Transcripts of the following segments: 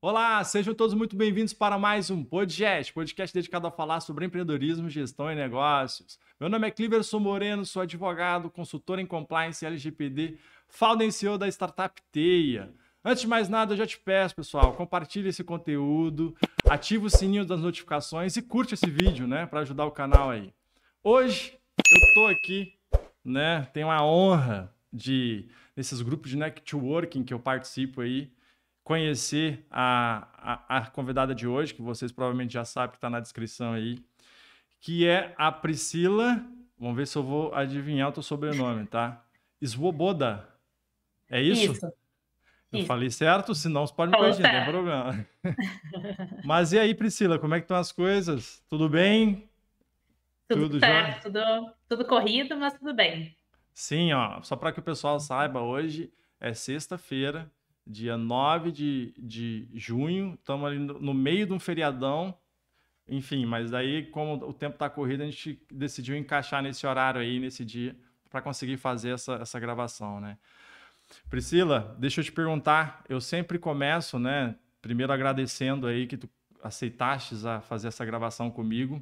Olá, sejam todos muito bem-vindos para mais um podcast dedicado a falar sobre empreendedorismo, gestão e negócios. Meu nome é Cliverson Moreno, sou advogado, consultor em compliance LGPD, founder e CEO da startup Teia. Antes de mais nada, eu já te peço, pessoal, compartilhe esse conteúdo, ative o sininho das notificações e curte esse vídeo, né, para ajudar o canal aí. Hoje eu tô aqui, né, tenho a honra nesses grupos de networking que eu participo aí, conhecer a convidada de hoje, que vocês provavelmente já sabem que está na descrição aí, que é a Priscila. Vamos ver se eu vou adivinhar o teu sobrenome, tá? Svoboda. É isso? Isso, Eu isso. falei certo? Senão você pode me Falou corrigir, não tem certo. problema. Mas e aí, Priscila, como é que estão as coisas? Tudo bem? Tudo Tudo jóia? certo, tudo corrido, mas tudo bem. Sim, ó, só para que o pessoal saiba, hoje é sexta-feira, dia 9 de junho, estamos ali no meio de um feriadão. Enfim, mas daí, como o tempo está corrido, a gente decidiu encaixar nesse horário aí, nesse dia, para conseguir fazer essa gravação, né? Priscila, deixa eu te perguntar, eu sempre começo, né? Primeiro agradecendo aí que tu aceitastes a fazer essa gravação comigo,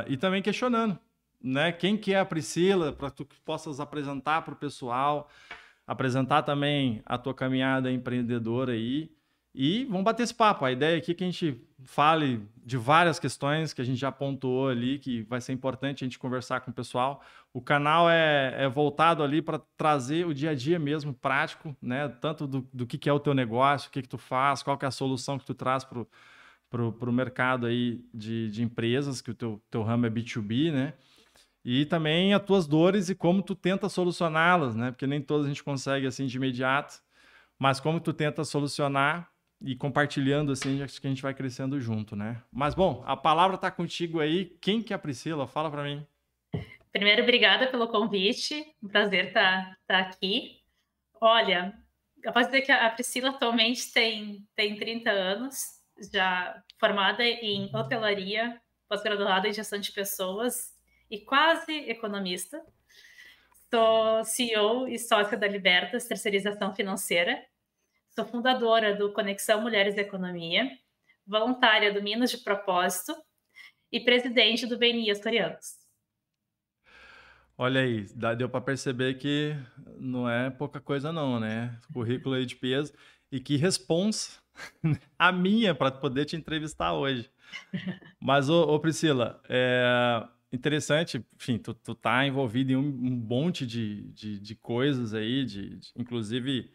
e também questionando, né? Quem que é a Priscila, para que tu possas apresentar para o pessoal, apresentar também a tua caminhada empreendedora aí. E vamos bater esse papo. A ideia aqui é que a gente fale de várias questões que a gente já pontuou ali, que vai ser importante a gente conversar com o pessoal. O canal é voltado ali para trazer o dia a dia mesmo, prático, né? Tanto do que é o teu negócio, o que tu faz, qual que é a solução que tu traz para o mercado aí de empresas, que o teu ramo é B2B, né? E também as tuas dores e como tu tenta solucioná-las, né? Porque nem todas a gente consegue assim de imediato, mas como tu tenta solucionar e compartilhando assim, acho que a gente vai crescendo junto, né? Mas bom, a palavra tá contigo aí. Quem que é a Priscila? Fala para mim. Primeiro, obrigada pelo convite, um prazer estar aqui. Olha, eu posso dizer que a Priscila atualmente tem 30 anos, já formada em hotelaria, pós-graduada em gestão de pessoas e quase economista. Sou CEO e sócia da Libertas Terceirização Financeira. Sou fundadora do Conexão Mulheres e Economia, voluntária do Minas de Propósito e presidente do BNI Açorianos. Olha aí, deu para perceber que não é pouca coisa não, né? Currículo aí de peso e que responsa a minha para poder te entrevistar hoje. Mas, ô Priscila, é interessante, enfim, tu tá envolvido em um monte de coisas aí, inclusive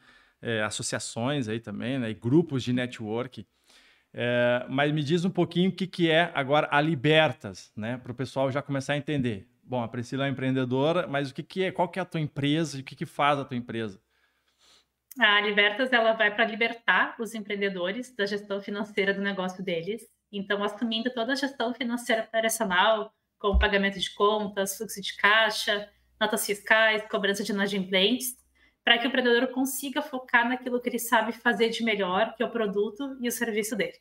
associações aí também, né? E grupos de network. Mas me diz um pouquinho o que, que é agora a Libertas, né? Para o pessoal já começar a entender. Bom, a Priscila é empreendedora, mas o que, que é? Qual que é a tua empresa e o que, que faz a tua empresa? A Libertas ela vai para libertar os empreendedores da gestão financeira do negócio deles. Então, assumindo toda a gestão financeira operacional, como pagamento de contas, fluxo de caixa, notas fiscais, cobrança de inadimplentes, para que o empreendedor consiga focar naquilo que ele sabe fazer de melhor, que é o produto e o serviço dele.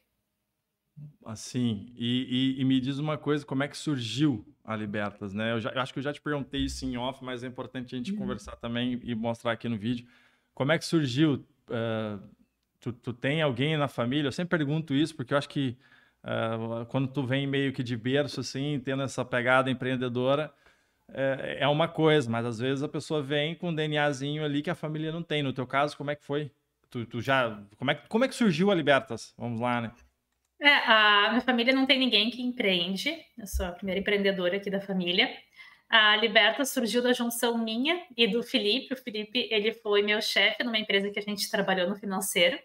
Assim, e me diz uma coisa, como é que surgiu a Libertas, né? Eu acho que eu já te perguntei isso em off, mas é importante a gente conversar também e mostrar aqui no vídeo. Como é que surgiu? Tu tem alguém na família? Eu sempre pergunto isso, porque eu acho que quando tu vem meio que de berço, assim, tendo essa pegada empreendedora, é uma coisa, mas às vezes a pessoa vem com um DNAzinho ali que a família não tem. No teu caso, como é que foi? Tu já, como é que surgiu a Libertas? Vamos lá, né? A minha família não tem ninguém que empreende, eu sou a primeira empreendedora aqui da família. A Liberta surgiu da junção minha e do Felipe. O Felipe, ele foi meu chefe numa empresa que a gente trabalhou no financeiro.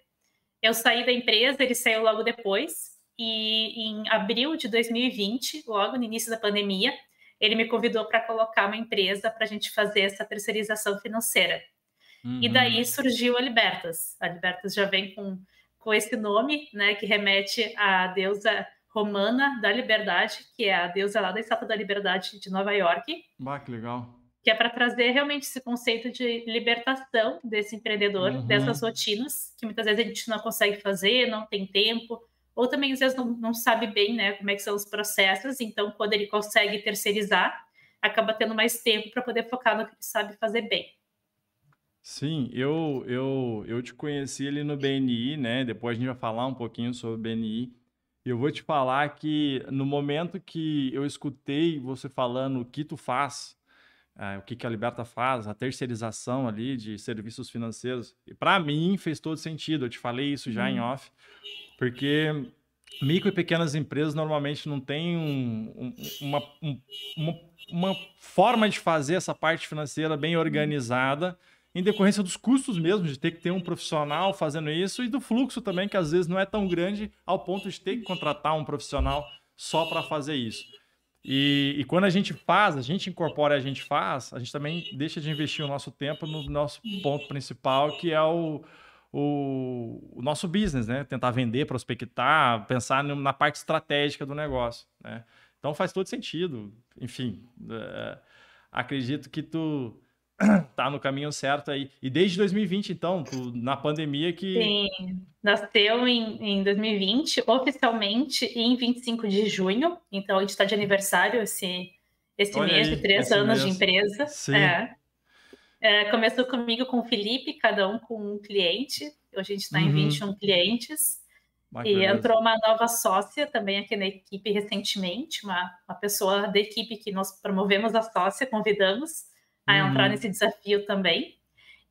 Eu saí da empresa, ele saiu logo depois. E em abril de 2020, logo no início da pandemia, ele me convidou para colocar uma empresa para a gente fazer essa terceirização financeira. E daí Uhum. surgiu a Libertas. A Libertas já vem com esse nome, né, que remete à deusa romana da liberdade, que é a deusa lá da Estátua da Liberdade de Nova York, Bah, que legal. que é para trazer realmente esse conceito de libertação desse empreendedor, dessas Uhum. rotinas, que muitas vezes a gente não consegue fazer, não tem tempo, ou também às vezes não sabe bem, né, como é que são os processos, então quando ele consegue terceirizar, acaba tendo mais tempo para poder focar no que ele sabe fazer bem. Sim, eu te conheci ali no BNI, né? Depois a gente vai falar um pouquinho sobre o BNI. Eu vou te falar que no momento que eu escutei você falando o que tu faz, o que que a Liberta faz, a terceirização ali de serviços financeiros, e para mim fez todo sentido. Eu te falei isso já em Uhum. off, porque micro e pequenas empresas normalmente não têm uma, uma forma de fazer essa parte financeira bem organizada, em decorrência dos custos mesmo, de ter que ter um profissional fazendo isso, e do fluxo também, que às vezes não é tão grande ao ponto de ter que contratar um profissional só para fazer isso. E quando a gente faz, a gente incorpora e a gente faz, a gente também deixa de investir o nosso tempo no nosso ponto principal, que é o nosso business, né? Tentar vender, prospectar, pensar na parte estratégica do negócio, né? Então faz todo sentido. Enfim, acredito que tu tá no caminho certo aí. E desde 2020, então, na pandemia que... Sim, nasceu em 2020, oficialmente em 25 de junho, então a gente está de aniversário esse Olha mês de aí, 3 esse anos de mês. empresa. Sim. Começou comigo com o Felipe, cada um com um cliente. Hoje a gente está em Uhum. 21 clientes. Ah, que E beleza. entrou uma nova sócia também aqui na equipe recentemente, uma pessoa da equipe que nós promovemos a sócia, convidamos a entrar Uhum. nesse desafio também.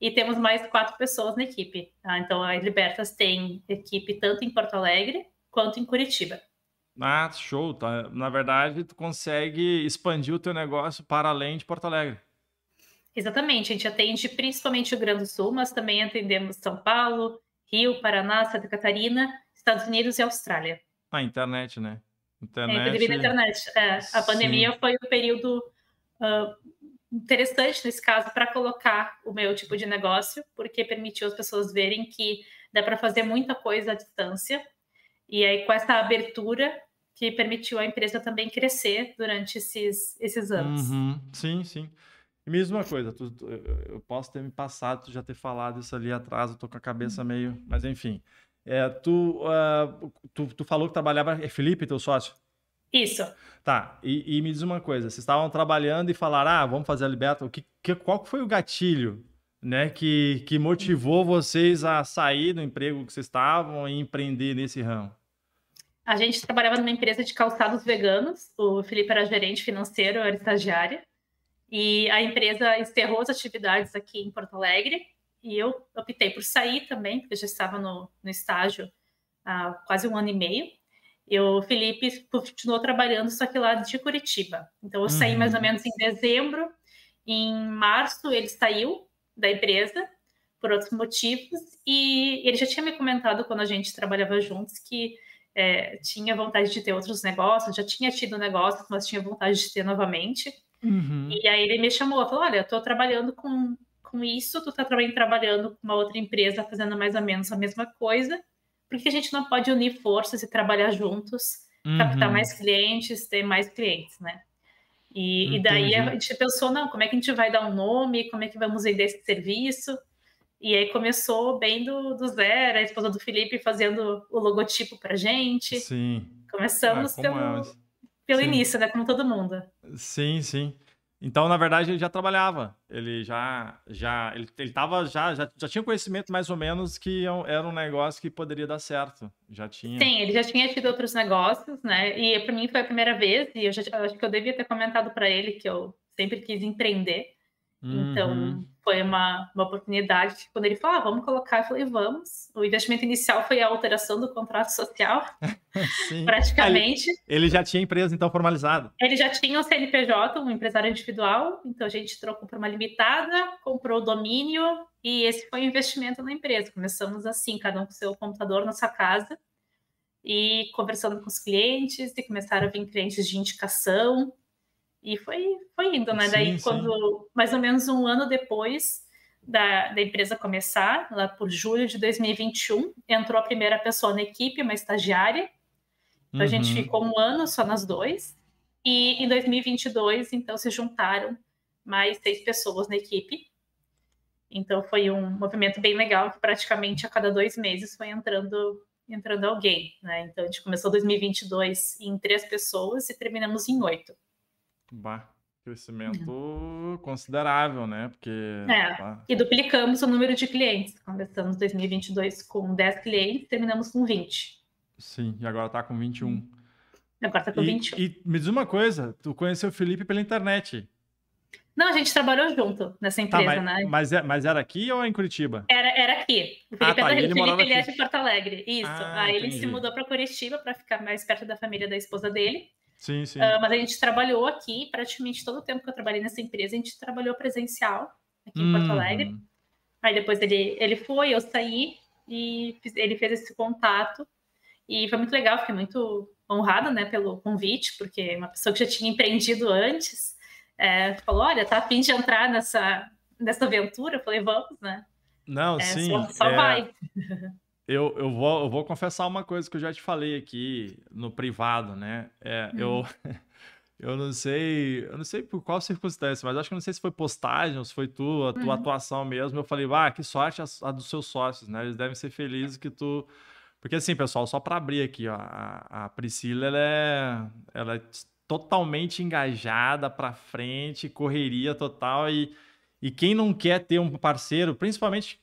E temos mais 4 pessoas na equipe. Tá? Então, a Libertas tem equipe tanto em Porto Alegre quanto em Curitiba. Ah, show, tá? Na verdade, tu consegue expandir o teu negócio para além de Porto Alegre. Exatamente, a gente atende principalmente o Rio Grande do Sul, mas também atendemos São Paulo, Rio, Paraná, Santa Catarina, Estados Unidos e Austrália. Ah, internet, né? Devido à Internet, internet. A sim. pandemia foi o período interessante nesse caso para colocar o meu tipo de negócio, porque permitiu as pessoas verem que dá para fazer muita coisa à distância. E aí, com essa abertura, que permitiu a empresa também crescer durante esses anos. Uhum. Sim, sim. E mesma coisa, eu posso ter me passado, tu já ter falado isso ali atrás, eu tô com a cabeça meio... Mas enfim. Tu falou que trabalhava... É Felipe, teu sócio? Isso. Tá, e me diz uma coisa, vocês estavam trabalhando e falaram, vamos fazer a Liberta, qual que foi o gatilho, né, que motivou vocês a sair do emprego que vocês estavam e empreender nesse ramo? A gente trabalhava numa empresa de calçados veganos. O Felipe era gerente financeiro, eu era estagiária. E a empresa encerrou as atividades aqui em Porto Alegre. E eu optei por sair também, porque eu já estava no estágio há quase 1 ano e meio. E o Felipe continuou trabalhando, só que lá de Curitiba. Então, eu saí mais ou Uhum, menos em dezembro. Em março, ele saiu da empresa por outros motivos. E ele já tinha me comentado, quando a gente trabalhava juntos, que tinha vontade de ter outros negócios, já tinha tido negócios, mas tinha vontade de ter novamente. uhum, E aí ele me chamou, falou, olha, eu estou trabalhando com isso, tu está também trabalhando com uma outra empresa, fazendo mais ou menos a mesma coisa, por que a gente não pode unir forças e trabalhar juntos, captar uhum, mais clientes, ter mais clientes, né? E daí a entendi. gente pensou, não, como é que a gente vai dar um nome, como é que vamos vender esse serviço? E aí começou bem do zero, a esposa do Felipe fazendo o logotipo pra gente. Sim. Ah, Começamos como é? pelo Sim. início, né? Como todo mundo. Sim, sim. Então, na verdade, ele já trabalhava. Ele tava, já tinha conhecimento mais ou menos que era um negócio que poderia dar certo. Já tinha. Sim, ele já tinha tido outros negócios, né? E para mim foi a primeira vez, e eu acho que eu devia ter comentado para ele que eu sempre quis empreender. Então, Uhum. foi uma oportunidade. Quando ele falou, vamos colocar, eu falei, vamos. O investimento inicial foi a alteração do contrato social, Sim. Ah, praticamente. ele já tinha empresa, então, formalizada. Ele já tinha um CNPJ, um empresário individual, então a gente trocou por uma limitada, comprou o domínio, e esse foi o investimento na empresa. Começamos assim, cada um com seu computador na sua casa, e conversando com os clientes, e começaram a vir clientes de indicação, e foi indo, né? Sim, Daí, sim. quando mais ou menos 1 ano depois da empresa começar, lá por julho de 2021, entrou a primeira pessoa na equipe, uma estagiária. Então, a gente Uhum. ficou 1 ano só nas dois. E em 2022, então, se juntaram mais 6 pessoas na equipe. Então, foi um movimento bem legal, que praticamente a cada 2 meses foi entrando alguém, né? Então, a gente começou 2022 em 3 pessoas e terminamos em 8. Bah. crescimento considerável, né? Porque É, tá, e duplicamos o número de clientes. Começamos 2022 com 10 clientes, terminamos com 20. sim, e agora tá com 21. Agora está com 21. E me diz uma coisa, tu conheceu o Felipe pela internet. Não, a gente trabalhou junto nessa Tá, empresa, né? mas era aqui ou em Curitiba? Era aqui. O Ah, Felipe, tá, e ele o Felipe morava ele é aqui. de Porto Alegre. Isso. Ah, Aí ele se entendi. mudou para Curitiba para ficar mais perto da família da esposa dele. Sim, sim. Mas a gente trabalhou aqui, praticamente todo o tempo que eu trabalhei nessa empresa, a gente trabalhou presencial aqui em Porto Alegre. Uhum. Aí depois ele foi, eu saí e ele fez esse contato. E foi muito legal, fiquei muito honrada, né, pelo convite, porque uma pessoa que já tinha empreendido antes falou, olha, tá a fim de entrar nessa aventura? Eu falei, vamos, né? Não, sim. Só vai. Eu vou confessar uma coisa que eu já te falei aqui no privado, né? Eu não sei por qual circunstância, mas acho que não sei se foi postagem ou se foi a tua atuação mesmo. Eu falei, que sorte a dos seus sócios, né? Eles devem ser felizes que tu. Porque assim, pessoal, só para abrir aqui, ó, a Priscila, ela é totalmente engajada para frente, correria total e quem não quer ter um parceiro, principalmente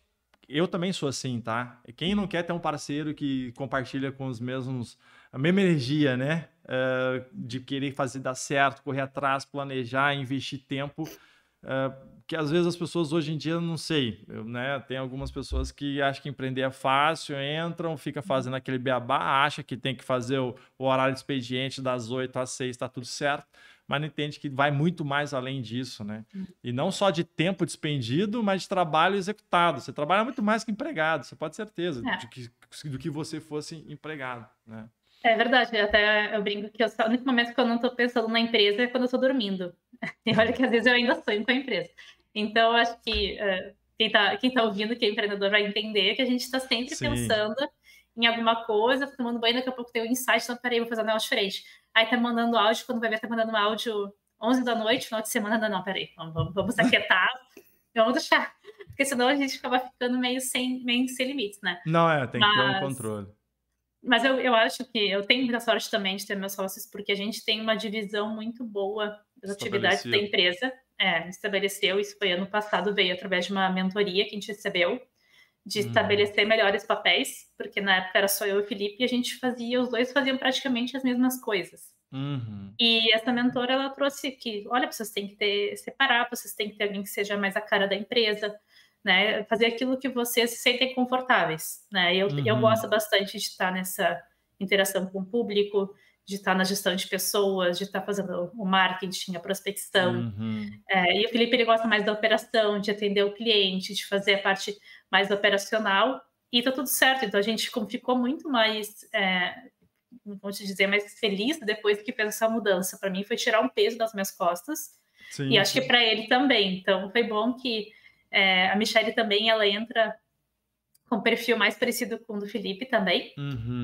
eu também sou assim, tá? Quem não quer ter um parceiro que compartilha com a mesma energia, né? De querer fazer dar certo, correr atrás, planejar, investir tempo. Que às vezes as pessoas hoje em dia, não sei, né? Tem algumas pessoas que acham que empreender é fácil, entram, fica fazendo aquele beabá, acha que tem que fazer o horário de expediente das 8 às 6, tá tudo certo, mas não entende que vai muito mais além disso, né? E não só de tempo despendido, mas de trabalho executado. Você trabalha muito mais que empregado, você pode ter certeza do que você fosse empregado, né? É verdade, até eu brinco que o único momento que eu não estou pensando na empresa é quando eu estou dormindo. E olha que às vezes eu ainda sonho com a empresa. Então, eu acho que quem tá ouvindo, que é empreendedor, vai entender que a gente está sempre pensando em alguma coisa, tomando banho, daqui a pouco tem um insight, então peraí, vou fazer um negócio diferente. Aí tá mandando áudio, quando vai ver, tá mandando um áudio 11 da noite, final de semana, não, peraí, vamos se aquietar, vamos deixar. Porque senão a gente acaba ficando meio sem limites, né? Não, tem que ter um controle. Mas eu acho que eu tenho muita sorte também de ter meus sócios, porque a gente tem uma divisão muito boa das atividades da empresa. Estabeleceu, isso foi ano passado, veio através de uma mentoria que a gente recebeu, de estabelecer melhores papéis, porque na época era só eu e o Felipe, e os dois faziam praticamente as mesmas coisas. E essa mentora, ela trouxe que, olha, vocês têm que separar, vocês têm que ter alguém que seja mais a cara da empresa, né? Fazer aquilo que vocês se sentem confortáveis, né? Eu gosto bastante de estar nessa interação com o público, de estar na gestão de pessoas, de estar fazendo o marketing, a prospecção. E o Felipe, ele gosta mais da operação, de atender o cliente, de fazer a parte mais operacional, e tá tudo certo. Então, a gente ficou muito mais, vou te dizer, mais feliz depois que fez essa mudança. Para mim, foi tirar um peso das minhas costas, e acho que para ele também. Então, foi bom que a Michelle também, ela entra com um perfil mais parecido com o do Felipe também.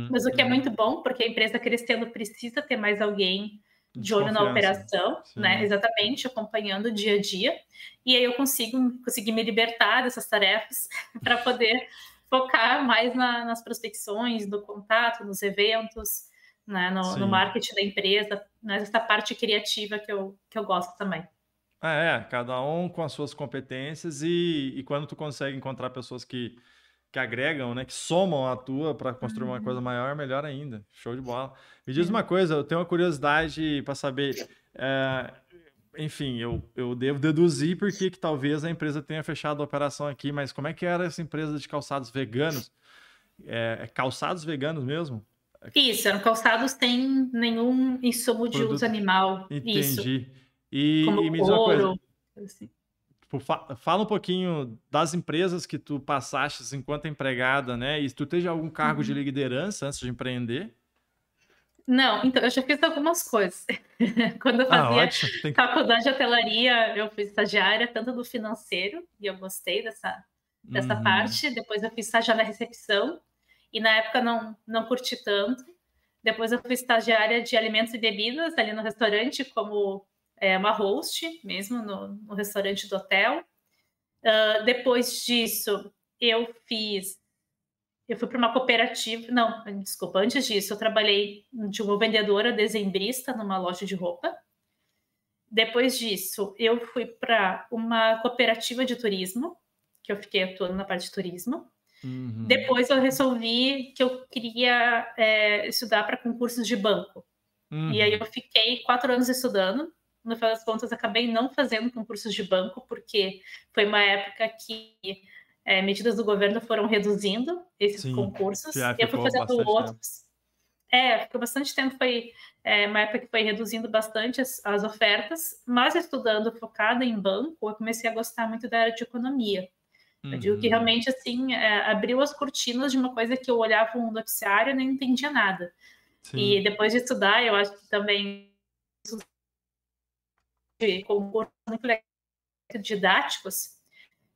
Mas o que é muito bom, porque a empresa crescendo precisa ter mais alguém de olho na operação, né? Exatamente, acompanhando o dia a dia. E aí eu consegui me libertar dessas tarefas para poder focar mais nas prospecções, no contato, nos eventos, né? No marketing da empresa, nessa parte criativa que eu gosto também. Cada um com as suas competências e quando tu consegue encontrar pessoas que agregam, né, que somam a tua para construir uma coisa maior, melhor ainda. Show de bola. Me diz uma coisa, eu tenho uma curiosidade para saber, enfim, eu devo deduzir por que talvez a empresa tenha fechado a operação aqui, mas como é que era essa empresa de calçados veganos? Calçados veganos mesmo? Isso, eram calçados sem nenhum insumo de uso animal. Entendi. Isso. E me diz uma coisa, assim. tipo, fala um pouquinho das empresas que tu passaste enquanto empregada, né? E tu teve algum cargo de liderança antes de empreender? Não, então eu já fiz algumas coisas. Quando eu fazia faculdade de hotelaria, eu fui estagiária tanto do financeiro, e eu gostei dessa parte. Depois eu fiz estágio na recepção, e na época não curti tanto. Depois eu fui estagiária de alimentos e bebidas ali no restaurante, como uma host mesmo no restaurante do hotel. Depois disso, eu fui para uma cooperativa. Não, desculpa, antes disso, eu trabalhei de uma vendedora dezembrista numa loja de roupa. Depois disso, eu fui para uma cooperativa de turismo, que eu fiquei atuando na parte de turismo. Uhum. Depois eu resolvi que eu queria estudar para concursos de banco. E aí eu Uhum. fiquei 4 anos estudando. No final das contas, acabei não fazendo concursos de banco, porque foi uma época que medidas do governo foram reduzindo esses Sim, concursos. já Eu fui ficou fazendo bastante tempo. outros. Ficou bastante tempo, foi uma época que foi reduzindo bastante as ofertas, mas estudando focada em banco, eu comecei a gostar muito da área de economia. Eu digo que Uhum. realmente, assim, abriu as cortinas de uma coisa que eu olhava o noticiário e não entendia nada. E Sim. depois de estudar, eu acho que também de concursos muito didáticos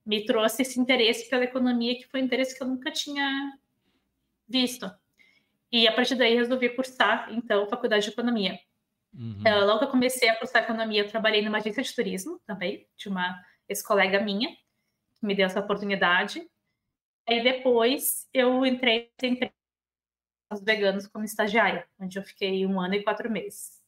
me trouxe esse interesse pela economia, que foi um interesse que eu nunca tinha visto. E a partir daí resolvi cursar, então, faculdade de economia. Uhum. Logo que eu comecei a cursar economia, eu trabalhei numa agência de turismo também, de uma ex-colega minha, que me deu essa oportunidade. Aí depois eu entrei em os veganos como estagiária, onde eu fiquei 1 ano e 4 meses.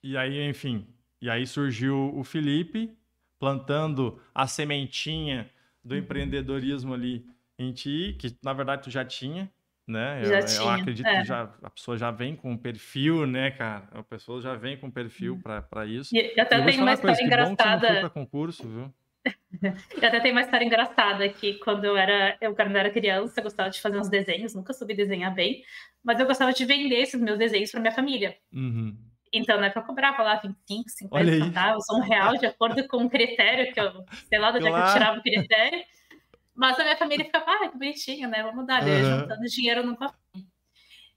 E aí, enfim, e aí surgiu o Felipe plantando a sementinha do Uhum. empreendedorismo ali em ti, que na verdade tu já tinha, né? Já Eu tinha. acredito que já a pessoa já vem com um perfil, né, cara? A pessoa já vem com um perfil para isso. E eu E eu até vou te tenho falar uma uma coisa, história que bom que você não foi engraçada. para concurso, viu? Eu até tenho uma história engraçada que quando quando eu era criança, eu gostava de fazer uns desenhos, nunca soube desenhar bem, mas eu gostava de vender esses meus desenhos para minha família. Uhum. Então, na época eu cobrava lá 25, Olha 50 aí. centavos, R$ 1, de acordo com o critério que eu, sei lá de onde é que eu Claro. tirava o critério, mas a minha família ficava, que bonitinho, né? Vamos dar, daí eu ia Aham. juntando dinheiro no cofre.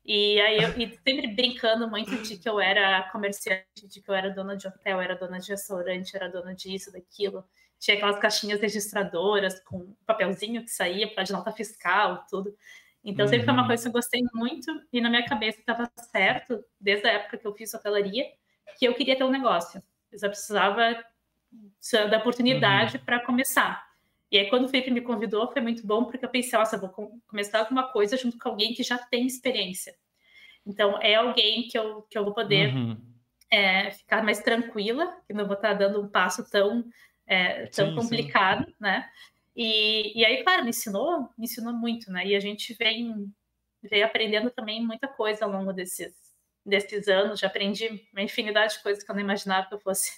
E aí e sempre brincando muito de que eu era comerciante, de que eu era dona de hotel, era dona de restaurante, era dona disso, daquilo. Tinha aquelas caixinhas registradoras com papelzinho que saía para de nota fiscal, tudo. Então sempre foi uma Uhum. coisa que eu gostei muito e na minha cabeça estava certo, desde a época que eu fiz hotelaria, que eu queria ter um negócio. Eu só precisava da Uhum. oportunidade para começar. E aí, quando o Felipe me convidou, foi muito bom, porque eu pensei, nossa, eu vou começar alguma coisa junto com alguém que já tem experiência. Então, é alguém que eu vou poder Uhum. ficar mais tranquila, que não vou estar dando um passo tão Sim, sim. complicado, né? E aí, claro, me ensinou muito, né? E a gente vem aprendendo também muita coisa ao longo desses anos. Já aprendi uma infinidade de coisas que eu não imaginava que eu fosse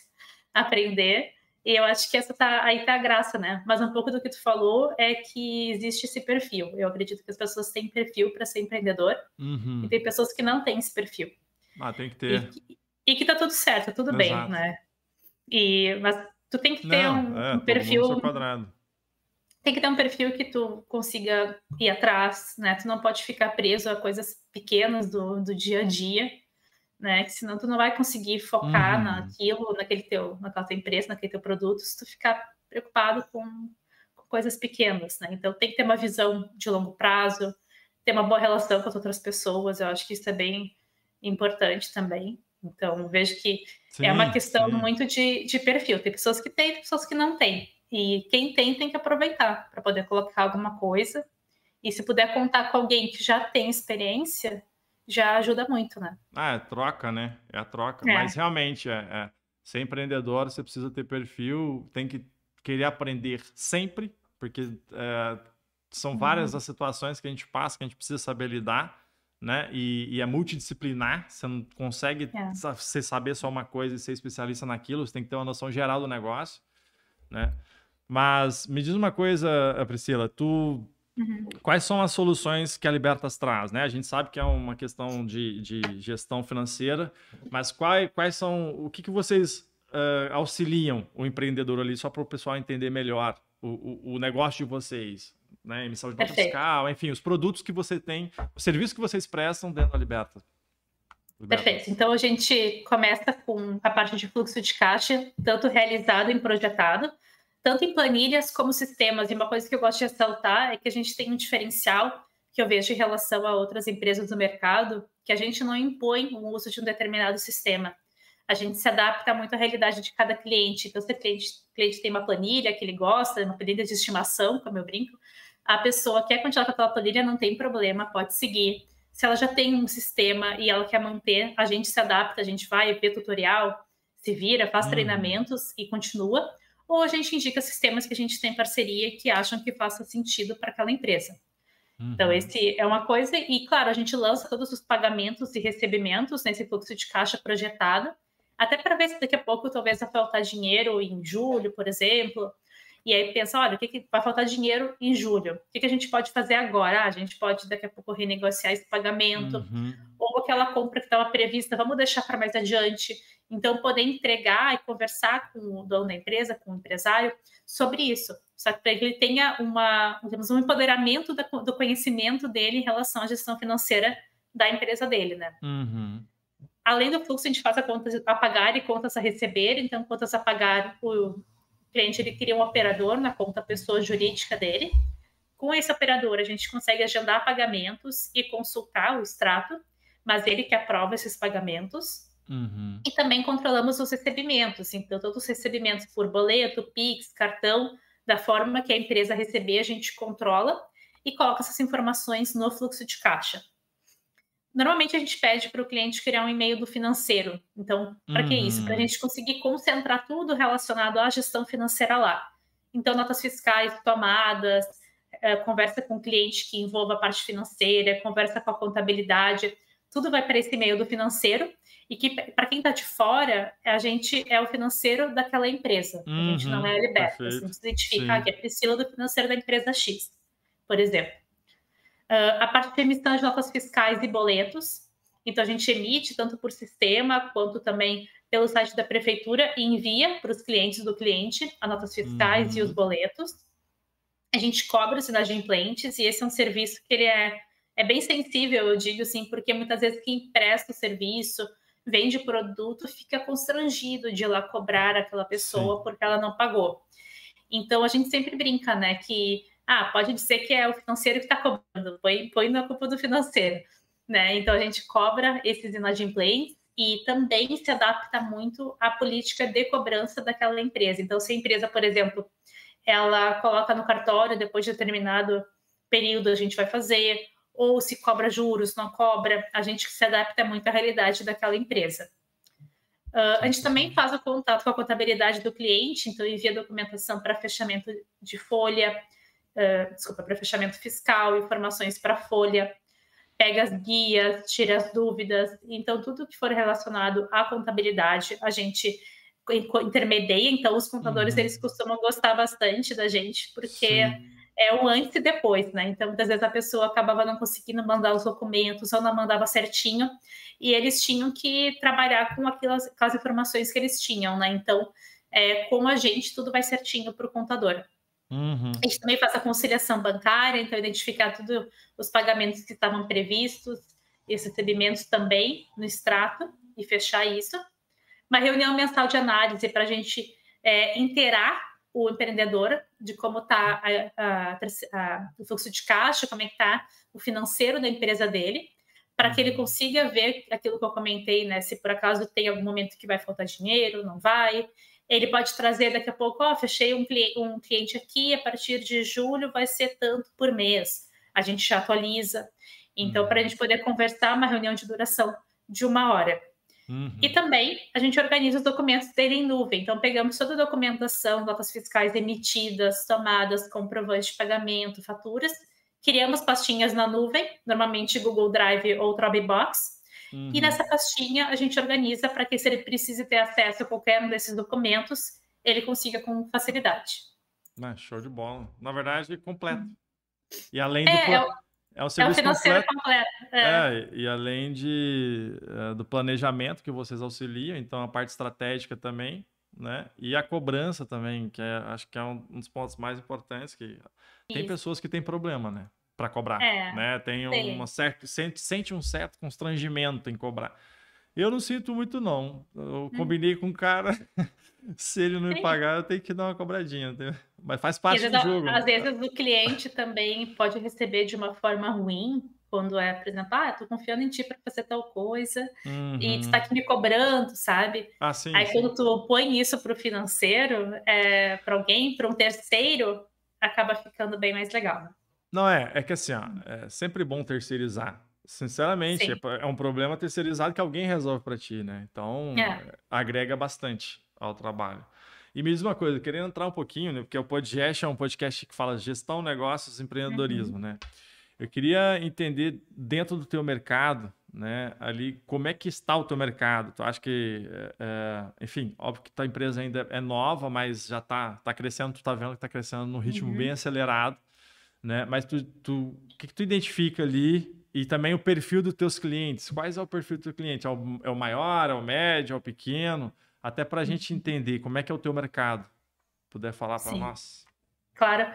aprender. E eu acho que aí tá a graça, né? Mas um pouco do que tu falou é que existe esse perfil. Eu acredito que as pessoas têm perfil para ser empreendedor e Uhum. tem pessoas que não têm esse perfil. Ah, tem que E ter. que tá tudo certo, tá tudo bem, Exato. né? Mas tu tem que ter Não, um todo mundo no seu perfil, quadrado. tem que ter um perfil que tu consiga ir atrás, né? Tu não pode ficar preso a coisas pequenas do dia a dia, né? Que senão tu não vai conseguir focar Uhum. naquilo, naquela tua empresa, naquele teu produto, se tu ficar preocupado com coisas pequenas, né? Então tem que ter uma visão de longo prazo, ter uma boa relação com as outras pessoas, eu acho que isso é bem importante também. Então vejo que é uma Sim, questão sim. muito de perfil. Tem pessoas que têm, tem pessoas que não têm. E quem tem que aproveitar para poder colocar alguma coisa. E se puder contar com alguém que já tem experiência, já ajuda muito, né? Ah, é troca, né? É a troca. Mas É. realmente, ser empreendedor, você precisa ter perfil, tem que querer aprender sempre, porque são várias Uhum. as situações que a gente passa, que a gente precisa saber lidar, né? E é multidisciplinar, você não consegue É. você saber só uma coisa e ser especialista naquilo, você tem que ter uma noção geral do negócio, né? Mas me diz uma coisa, Priscila, Uhum. quais são as soluções que a Libertas traz, né? A gente sabe que é uma questão de gestão financeira, mas quais são, o que vocês auxiliam o empreendedor ali, só para o pessoal entender melhor o negócio de vocês, né? Emissão de nota Perfeito. fiscal, enfim, os produtos que você tem, os serviços que vocês prestam dentro da Perfeito. Libertas. Então a gente começa com a parte de fluxo de caixa, tanto realizado e projetado, tanto em planilhas como sistemas. E uma coisa que eu gosto de ressaltar é que a gente tem um diferencial que eu vejo em relação a outras empresas do mercado, que a gente não impõe o uso de um determinado sistema. A gente se adapta muito à realidade de cada cliente. Então, se o cliente tem uma planilha que ele gosta, uma planilha de estimação, como eu brinco, a pessoa quer continuar com aquela planilha, não tem problema, pode seguir. Se ela já tem um sistema e ela quer manter, a gente se adapta, a gente vai ver tutorial. se vira, faz Uhum. treinamentos e continua, ou a gente indica sistemas que a gente tem parceria e que acham que faça sentido para aquela empresa. Então, Uhum. esse é uma coisa, e claro, a gente lança todos os pagamentos e recebimentos nesse fluxo de caixa projetado, até para ver se daqui a pouco talvez vai faltar dinheiro em julho, por exemplo. E aí pensa, olha, o que, que vai faltar dinheiro em julho? O que, que a gente pode fazer agora? Ah, a gente pode daqui a pouco renegociar esse pagamento, Uhum. ou aquela compra que estava prevista, vamos deixar para mais adiante. Então, poder entregar e conversar com o dono da empresa, com o empresário, sobre isso. Só que para que ele tenha digamos, um empoderamento do conhecimento dele em relação à gestão financeira da empresa dele, né? Uhum. Além do fluxo, a gente faz a contas a pagar e contas a receber. Então, contas a pagar, o cliente ele cria um operador na conta pessoa jurídica dele. Com esse operador, a gente consegue agendar pagamentos e consultar o extrato, mas ele que aprova esses pagamentos. Uhum. E também controlamos os recebimentos. Então, todos os recebimentos por boleto, Pix, cartão, da forma que a empresa receber, a gente controla e coloca essas informações no fluxo de caixa. Normalmente, a gente pede para o cliente criar um e-mail do financeiro. Então, para que isso? Para a Uhum. gente conseguir concentrar tudo relacionado à gestão financeira lá. Então, notas fiscais, tomadas, conversa com o cliente que envolva a parte financeira, conversa com a contabilidade, tudo vai para esse e-mail do financeiro. E que, para quem está de fora, a gente é o financeiro daquela empresa. A gente não é Uhum. a Liberta. A Perfeito. gente identifica que Sim. é Priscila do financeiro da empresa X, por exemplo. A parte de emissão de notas fiscais e boletos. Então, a gente emite tanto por sistema quanto também pelo site da prefeitura e envia para os clientes do cliente as notas fiscais e os Uhum. boletos. A gente cobra os inadimplentes e esse é um serviço que ele é bem sensível, eu digo assim, porque muitas vezes quem presta o serviço, vende produto, fica constrangido de ir lá cobrar aquela Sim. pessoa porque ela não pagou. Então a gente sempre brinca, né, que pode dizer que é o financeiro que está cobrando, põe na culpa do financeiro, né? Então a gente cobra esses inadimplentes e também se adapta muito à política de cobrança daquela empresa. Então, se a empresa, por exemplo, ela coloca no cartório, depois de determinado período a gente vai fazer, ou se cobra juros, não cobra, a gente se adapta muito à realidade daquela empresa. A gente também Sensacional. faz o contato com a contabilidade do cliente, então envia documentação para fechamento de folha, para fechamento fiscal, informações para folha, pega as guias, tira as dúvidas. Então, tudo que for relacionado à contabilidade, a gente intermedia. Então, os contadores, eles Uhum. costumam gostar bastante da gente, porque Sim. é o antes e depois, né? Então, muitas vezes a pessoa acabava não conseguindo mandar os documentos ou não mandava certinho, e eles tinham que trabalhar com aquelas informações que eles tinham, né? Então, com a gente, tudo vai certinho para o contador. Uhum. A gente também faz a conciliação bancária, então identificar todos os pagamentos que estavam previstos e os recebimentos também no extrato e fechar isso. Uma reunião mensal de análise para a gente inteirar o empreendedor de como está o fluxo de caixa, como é que está o financeiro da empresa dele, para que ele Uhum. consiga ver aquilo que eu comentei, né? Se por acaso tem algum momento que vai faltar dinheiro, não vai. Ele pode trazer daqui a pouco, fechei um cliente aqui, a partir de julho vai ser tanto por mês. A gente já atualiza. Então, para a Uhum. gente poder conversar, uma reunião de duração de 1 hora. E Uhum. também a gente organiza os documentos dele em nuvem. Então, pegamos toda a documentação, notas fiscais emitidas, tomadas, comprovantes de pagamento, faturas, criamos pastinhas na nuvem, normalmente Google Drive ou Dropbox, e Uhum. nessa pastinha a gente organiza para que, se ele precise ter acesso a qualquer um desses documentos, ele consiga com facilidade. Ah, show de bola. Na verdade, completo. E além do É, é, plan... o, É um é o serviço financeiro completo. completo. E além do planejamento que vocês auxiliam, então a parte estratégica também, né? E a cobrança também, acho que é um dos pontos mais importantes, que tem Isso. pessoas que têm problema, né? Para cobrar, É, né? Tem uma tem. certa, sente um certo constrangimento em cobrar. Eu não sinto muito, não. Eu Hum, combinei com o cara, se ele não me sim. pagar, eu tenho que dar uma cobradinha, entendeu? Mas faz E às parte vezes, do jogo. às vezes o cliente também pode receber de uma forma ruim, quando por exemplo, tô confiando em ti para fazer tal coisa e tu tá Uhum. aqui me cobrando, sabe? Ah, sim, Aí sim. quando tu põe isso para o financeiro, para alguém, para um terceiro, acaba ficando bem mais legal, né? Não, é que assim, ó, é sempre bom terceirizar, Sinceramente, Sim. é um problema terceirizado que alguém resolve para ti, né? Então, É. agrega bastante ao trabalho. E me diz uma coisa, querendo entrar um pouquinho, né? Porque o podcast é um podcast que fala gestão, negócios, empreendedorismo, Uhum. né? Eu queria entender dentro do teu mercado, né? Ali, como é que está o teu mercado? Tu acha que, enfim, óbvio que tua empresa ainda é nova, mas já tá crescendo, tu tá vendo que tá crescendo num ritmo bem Uhum. acelerado, né? Mas o que que tu identifica ali e também o perfil dos teus clientes? Quais é o perfil do teu cliente? É o maior, é o médio, é o pequeno? Até para a gente Uhum. entender como é que é o teu mercado. Puder falar para Sim. nós. Claro.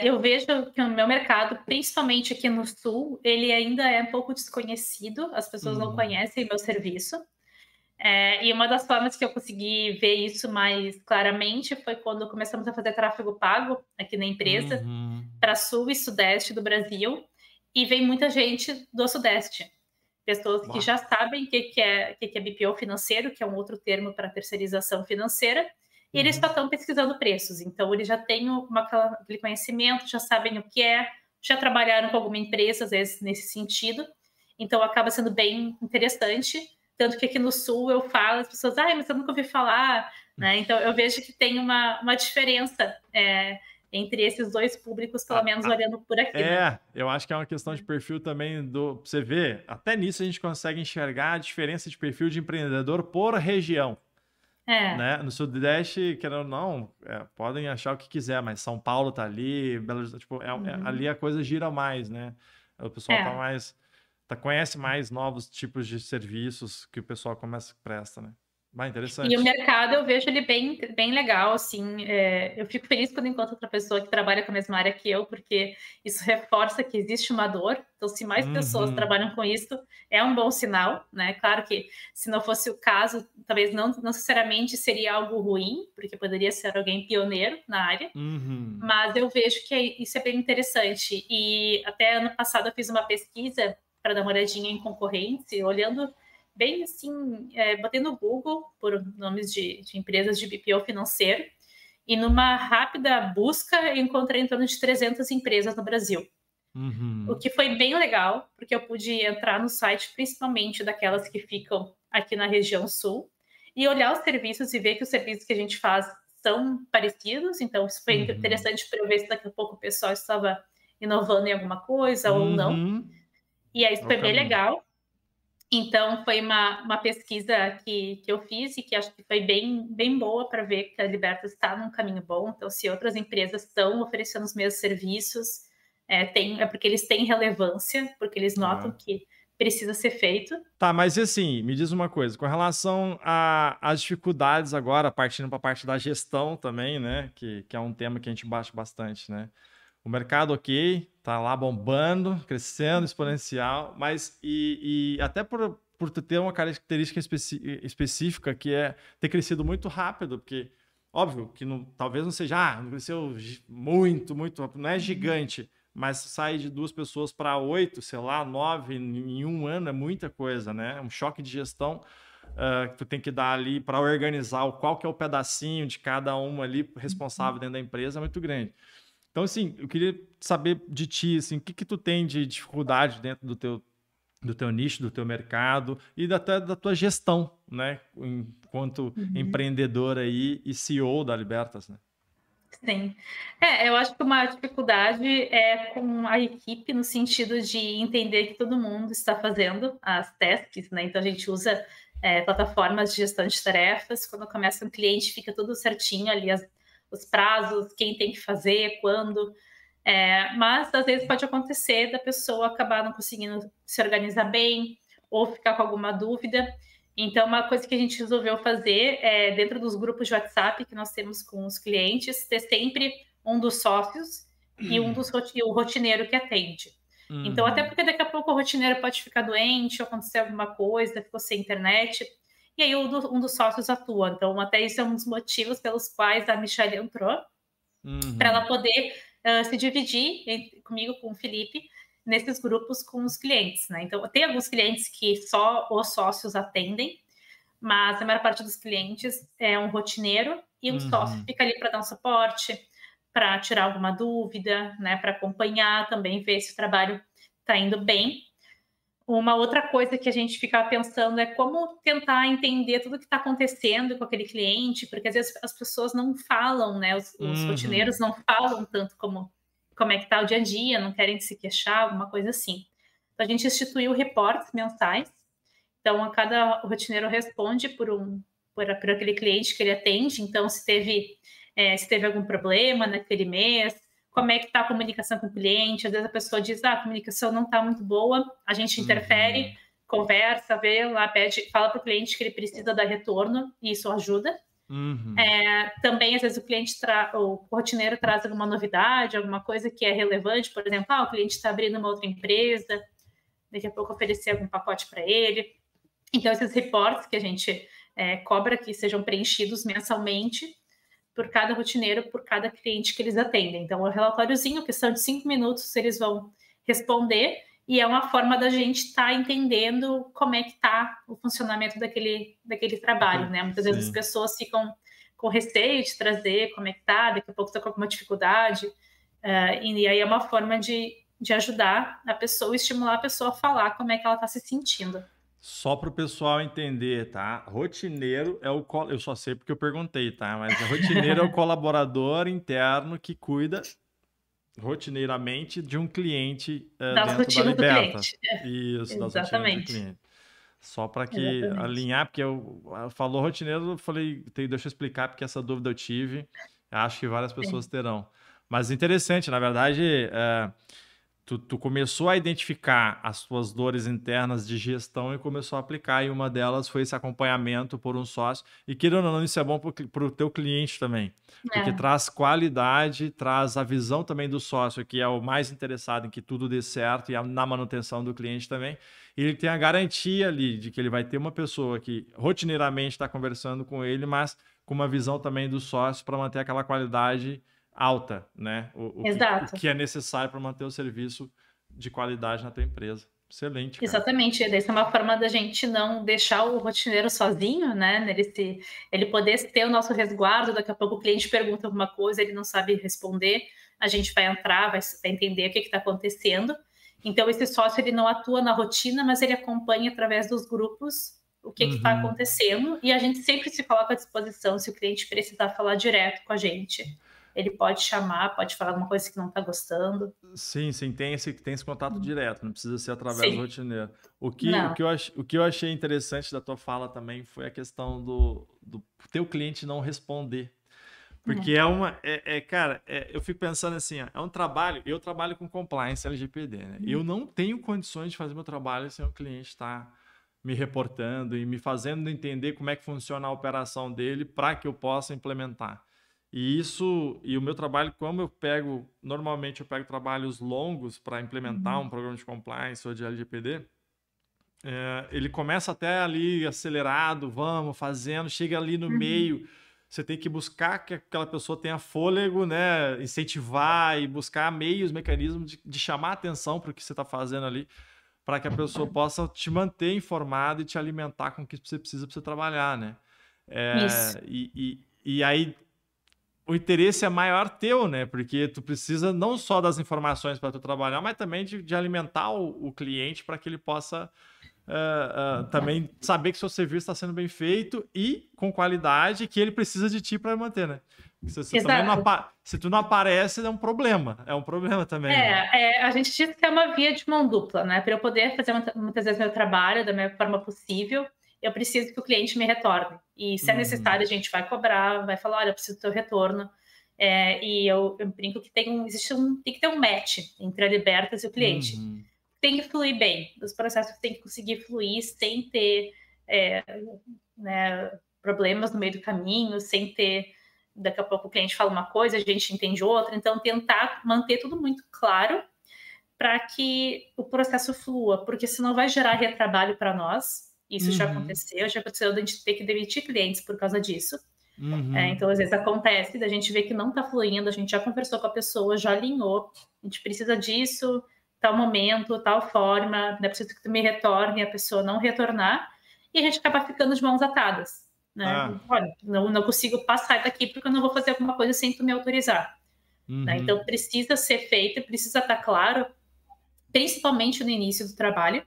Eu vejo que o meu mercado, principalmente aqui no sul, ele ainda é um pouco desconhecido, as pessoas não Uhum. conhecem o meu serviço. E uma das formas que eu consegui ver isso mais claramente foi quando começamos a fazer tráfego pago aqui na empresa, Uhum. para sul e sudeste do Brasil, e vem muita gente do sudeste. Pessoas que Bah. já sabem o que é BPO financeiro, que é um outro termo para terceirização financeira, e eles só Uhum. estão pesquisando preços. Então, eles já têm aquele conhecimento, já sabem o que é, já trabalharam com alguma empresa, às vezes, nesse sentido. Então, acaba sendo bem interessante. Tanto que aqui no Sul eu falo, as pessoas, mas eu nunca ouvi falar. Né? Então, eu vejo que tem uma diferença entre esses dois públicos, pelo A- menos a- olhando por aqui, né? eu acho que é uma questão de perfil também pra você ver, até nisso a gente consegue enxergar a diferença de perfil de empreendedor por região, É, né? No Sudeste, querendo ou não, podem achar o que quiser, mas São Paulo tá ali, Belo Horizonte, tipo, ali uhum, a coisa gira mais, né? O pessoal tá é. mais, conhece mais novos tipos de serviços que o pessoal começa presta, né? Vai, E o interessante. mercado eu vejo ele bem, bem legal, assim. Eu fico feliz quando encontro outra pessoa que trabalha com a mesma área que eu, porque isso reforça que existe uma dor. Então, se mais pessoas Uhum, trabalham com isso, é um bom sinal, né? Claro que se não fosse o caso, talvez não necessariamente seria algo ruim, porque poderia ser alguém pioneiro na área. uhum, Mas eu vejo que isso é bem interessante. E até ano passado eu fiz uma pesquisa para dar uma olhadinha em concorrentes, olhando bem assim, botei no Google por nomes de empresas de BPO financeiro, e numa rápida busca eu encontrei em torno de 300 empresas no Brasil. O uhum, que foi bem legal, porque eu pude entrar no site, principalmente daquelas que ficam aqui na região sul, e olhar os serviços e ver que os serviços que a gente faz são parecidos. Então, isso foi uhum, interessante para eu ver se daqui a pouco o pessoal estava inovando em alguma coisa ou não. uhum. E aí, É isso o foi bem caminho. legal. Então, foi uma pesquisa que eu fiz e que acho que foi bem, bem boa para ver que a Libertas está num caminho bom. Então, se outras empresas estão oferecendo os mesmos serviços, é porque eles têm relevância, porque eles notam É. que precisa ser feito. Tá, mas e assim, me diz uma coisa, com relação às dificuldades agora, partindo para a parte da gestão também, né? Que é um tema que a gente bate bastante, né? O mercado, ok, tá lá bombando, crescendo, exponencial, mas e até por tu ter uma característica específica que é ter crescido muito rápido, porque óbvio que não, talvez não seja, não cresceu muito, muito rápido, não é Uhum. gigante, mas sair de 2 pessoas para 8, sei lá, 9 em um ano é muita coisa, né? Um choque de gestão que tu tem que dar ali para organizar qual que é o pedacinho de cada um ali responsável dentro da empresa é muito grande. Então, assim, eu queria saber de ti, assim, o que que tu tem de dificuldade dentro do teu nicho, do teu mercado e até da tua gestão, né? Enquanto Uhum. empreendedor aí e CEO da Libertas, né? Sim. Eu acho que uma dificuldade é com a equipe, no sentido de entender que todo mundo está fazendo as tasks, né? Então a gente usa plataformas de gestão de tarefas. Quando começa um cliente, fica tudo certinho ali, os prazos, quem tem que fazer, quando. Mas às vezes pode acontecer da pessoa acabar não conseguindo se organizar bem ou ficar com alguma dúvida. Então, uma coisa que a gente resolveu fazer é, dentro dos grupos de WhatsApp que nós temos com os clientes, ter sempre um dos sócios e e o rotineiro que atende. Então, até Uhum. porque daqui a pouco o rotineiro pode ficar doente, ou acontecer alguma coisa, ficou sem internet, e aí um dos sócios atua. Então, até isso é um dos motivos pelos quais a Michelle entrou, para ela Uhum. poder se dividir comigo, com o Felipe, nesses grupos com os clientes, né? Então, tem alguns clientes que só os sócios atendem, mas a maior parte dos clientes é um rotineiro e um sócio Uhum. fica ali para dar um suporte, para tirar alguma dúvida, né? Para acompanhar também, ver se o trabalho está indo bem. Uma outra coisa que a gente fica pensando é como tentar entender tudo o que está acontecendo com aquele cliente, porque às vezes as pessoas não falam, né? Os Uhum. rotineiros não falam tanto como é que está o dia a dia, não querem se queixar, alguma coisa assim. Então, a gente instituiu reportes mensais. Então, a cada rotineiro responde por aquele cliente que ele atende. Então, se teve algum problema naquele mês, como é que está a comunicação com o cliente. Às vezes a pessoa diz, a comunicação não está muito boa, a gente interfere, Uhum. conversa, vê lá, pede, fala para o cliente que ele precisa dar retorno, e isso ajuda. Uhum. Também, às vezes, o rotineiro traz alguma novidade, alguma coisa que é relevante, por exemplo, o cliente está abrindo uma outra empresa, daqui a pouco oferecer algum pacote para ele. Então, esses reportes que a gente cobra que sejam preenchidos mensalmente por cada rotineiro, por cada cliente que eles atendem. Então, é um relatóriozinho, questão de 5 minutos, eles vão responder, e é uma forma da gente estar entendendo como é que está o funcionamento daquele trabalho, né? Muitas vezes as Sim. pessoas ficam com receio de trazer como é que está, daqui a pouco está com alguma dificuldade, e aí é uma forma de ajudar a pessoa, estimular a pessoa a falar como é que ela está se sentindo. Só para o pessoal entender, tá? Rotineiro é eu só sei porque eu perguntei, tá? Mas rotineiro é o colaborador interno que cuida rotineiramente de um cliente Das dentro da rotinas do Liberta. cliente. Isso, das rotinas de Exatamente. cliente. Só para que Exatamente. alinhar, porque falou rotineiro, eu falei, deixa eu explicar, porque essa dúvida eu tive. Acho que várias pessoas Sim. terão. Mas interessante, na verdade, tu começou a identificar as tuas dores internas de gestão e começou a aplicar, e uma delas foi esse acompanhamento por um sócio. E querendo ou não, isso é bom para o teu cliente também, porque É, traz qualidade, traz a visão também do sócio, que é o mais interessado em que tudo dê certo e na manutenção do cliente também. E ele tem a garantia ali de que ele vai ter uma pessoa que rotineiramente está conversando com ele, mas com uma visão também do sócio para manter aquela qualidade alta, né? O exato. que é necessário para manter o serviço de qualidade na tua empresa. Excelente, cara. Exatamente. Essa é uma forma da gente não deixar o rotineiro sozinho, né? Ele poder ter o nosso resguardo. Daqui a pouco o cliente pergunta alguma coisa, ele não sabe responder, a gente vai entrar, vai entender o que está acontecendo. Então, esse sócio ele não atua na rotina, mas ele acompanha através dos grupos o que está Uhum. acontecendo, e a gente sempre se coloca à disposição se o cliente precisar falar direto com a gente. Ele pode chamar, pode falar alguma coisa que não está gostando. Sim, sim, tem esse contato direto, não precisa ser através do Sim, rotineiro. não. O que eu achei interessante da tua fala também foi a questão do teu cliente não responder. Porque cara, eu fico pensando assim, ó, é um trabalho, eu trabalho com compliance LGPD, né? Eu não tenho condições de fazer meu trabalho sem o cliente estar me reportando e me fazendo entender como é que funciona a operação dele para que eu possa implementar. E o meu trabalho, como normalmente eu pego trabalhos longos para implementar um programa de compliance ou de LGPD, ele começa até ali acelerado, vamos fazendo, chega ali no Uhum. meio, você tem que buscar que aquela pessoa tenha fôlego, né? Incentivar e buscar meios, mecanismos de chamar atenção para o que você está fazendo ali, para que a pessoa possa te manter informado e te alimentar com o que você precisa para você trabalhar, né? Isso. E aí o interesse é maior teu, né? Porque tu precisa não só das informações para tu trabalhar, mas também de alimentar o cliente para que ele possa também saber que seu serviço está sendo bem feito e com qualidade, que ele precisa de ti para manter, né? Se também não Exato. se tu não aparece, é um problema. É um problema também, né? A gente diz que é uma via de mão dupla, né? Para eu poder fazer muitas vezes meu trabalho da melhor forma possível, eu preciso que o cliente me retorne. E se é Uhum. necessário, a gente vai cobrar, vai falar, olha, eu preciso do teu retorno. E eu brinco que tem que ter um match entre a Libertas e o cliente. Uhum. Tem que fluir bem, os processos têm que conseguir fluir sem ter é, né, problemas no meio do caminho, sem ter daqui a pouco o cliente fala uma coisa, a gente entende outra. Então, tentar manter tudo muito claro para que o processo flua, porque senão vai gerar retrabalho para nós. Isso Uhum. já aconteceu de a gente ter que demitir clientes por causa disso. Uhum. Então, às vezes acontece da gente ver que não está fluindo, a gente já conversou com a pessoa, já alinhou, a gente precisa disso, tal momento, tal forma, é preciso que tu me retorne, a pessoa não retornar, e a gente acaba ficando de mãos atadas. Né? Ah. Olha, não consigo passar daqui porque eu não vou fazer alguma coisa sem tu me autorizar. Né? Uhum. Então, precisa ser feito, precisa estar claro, principalmente no início do trabalho,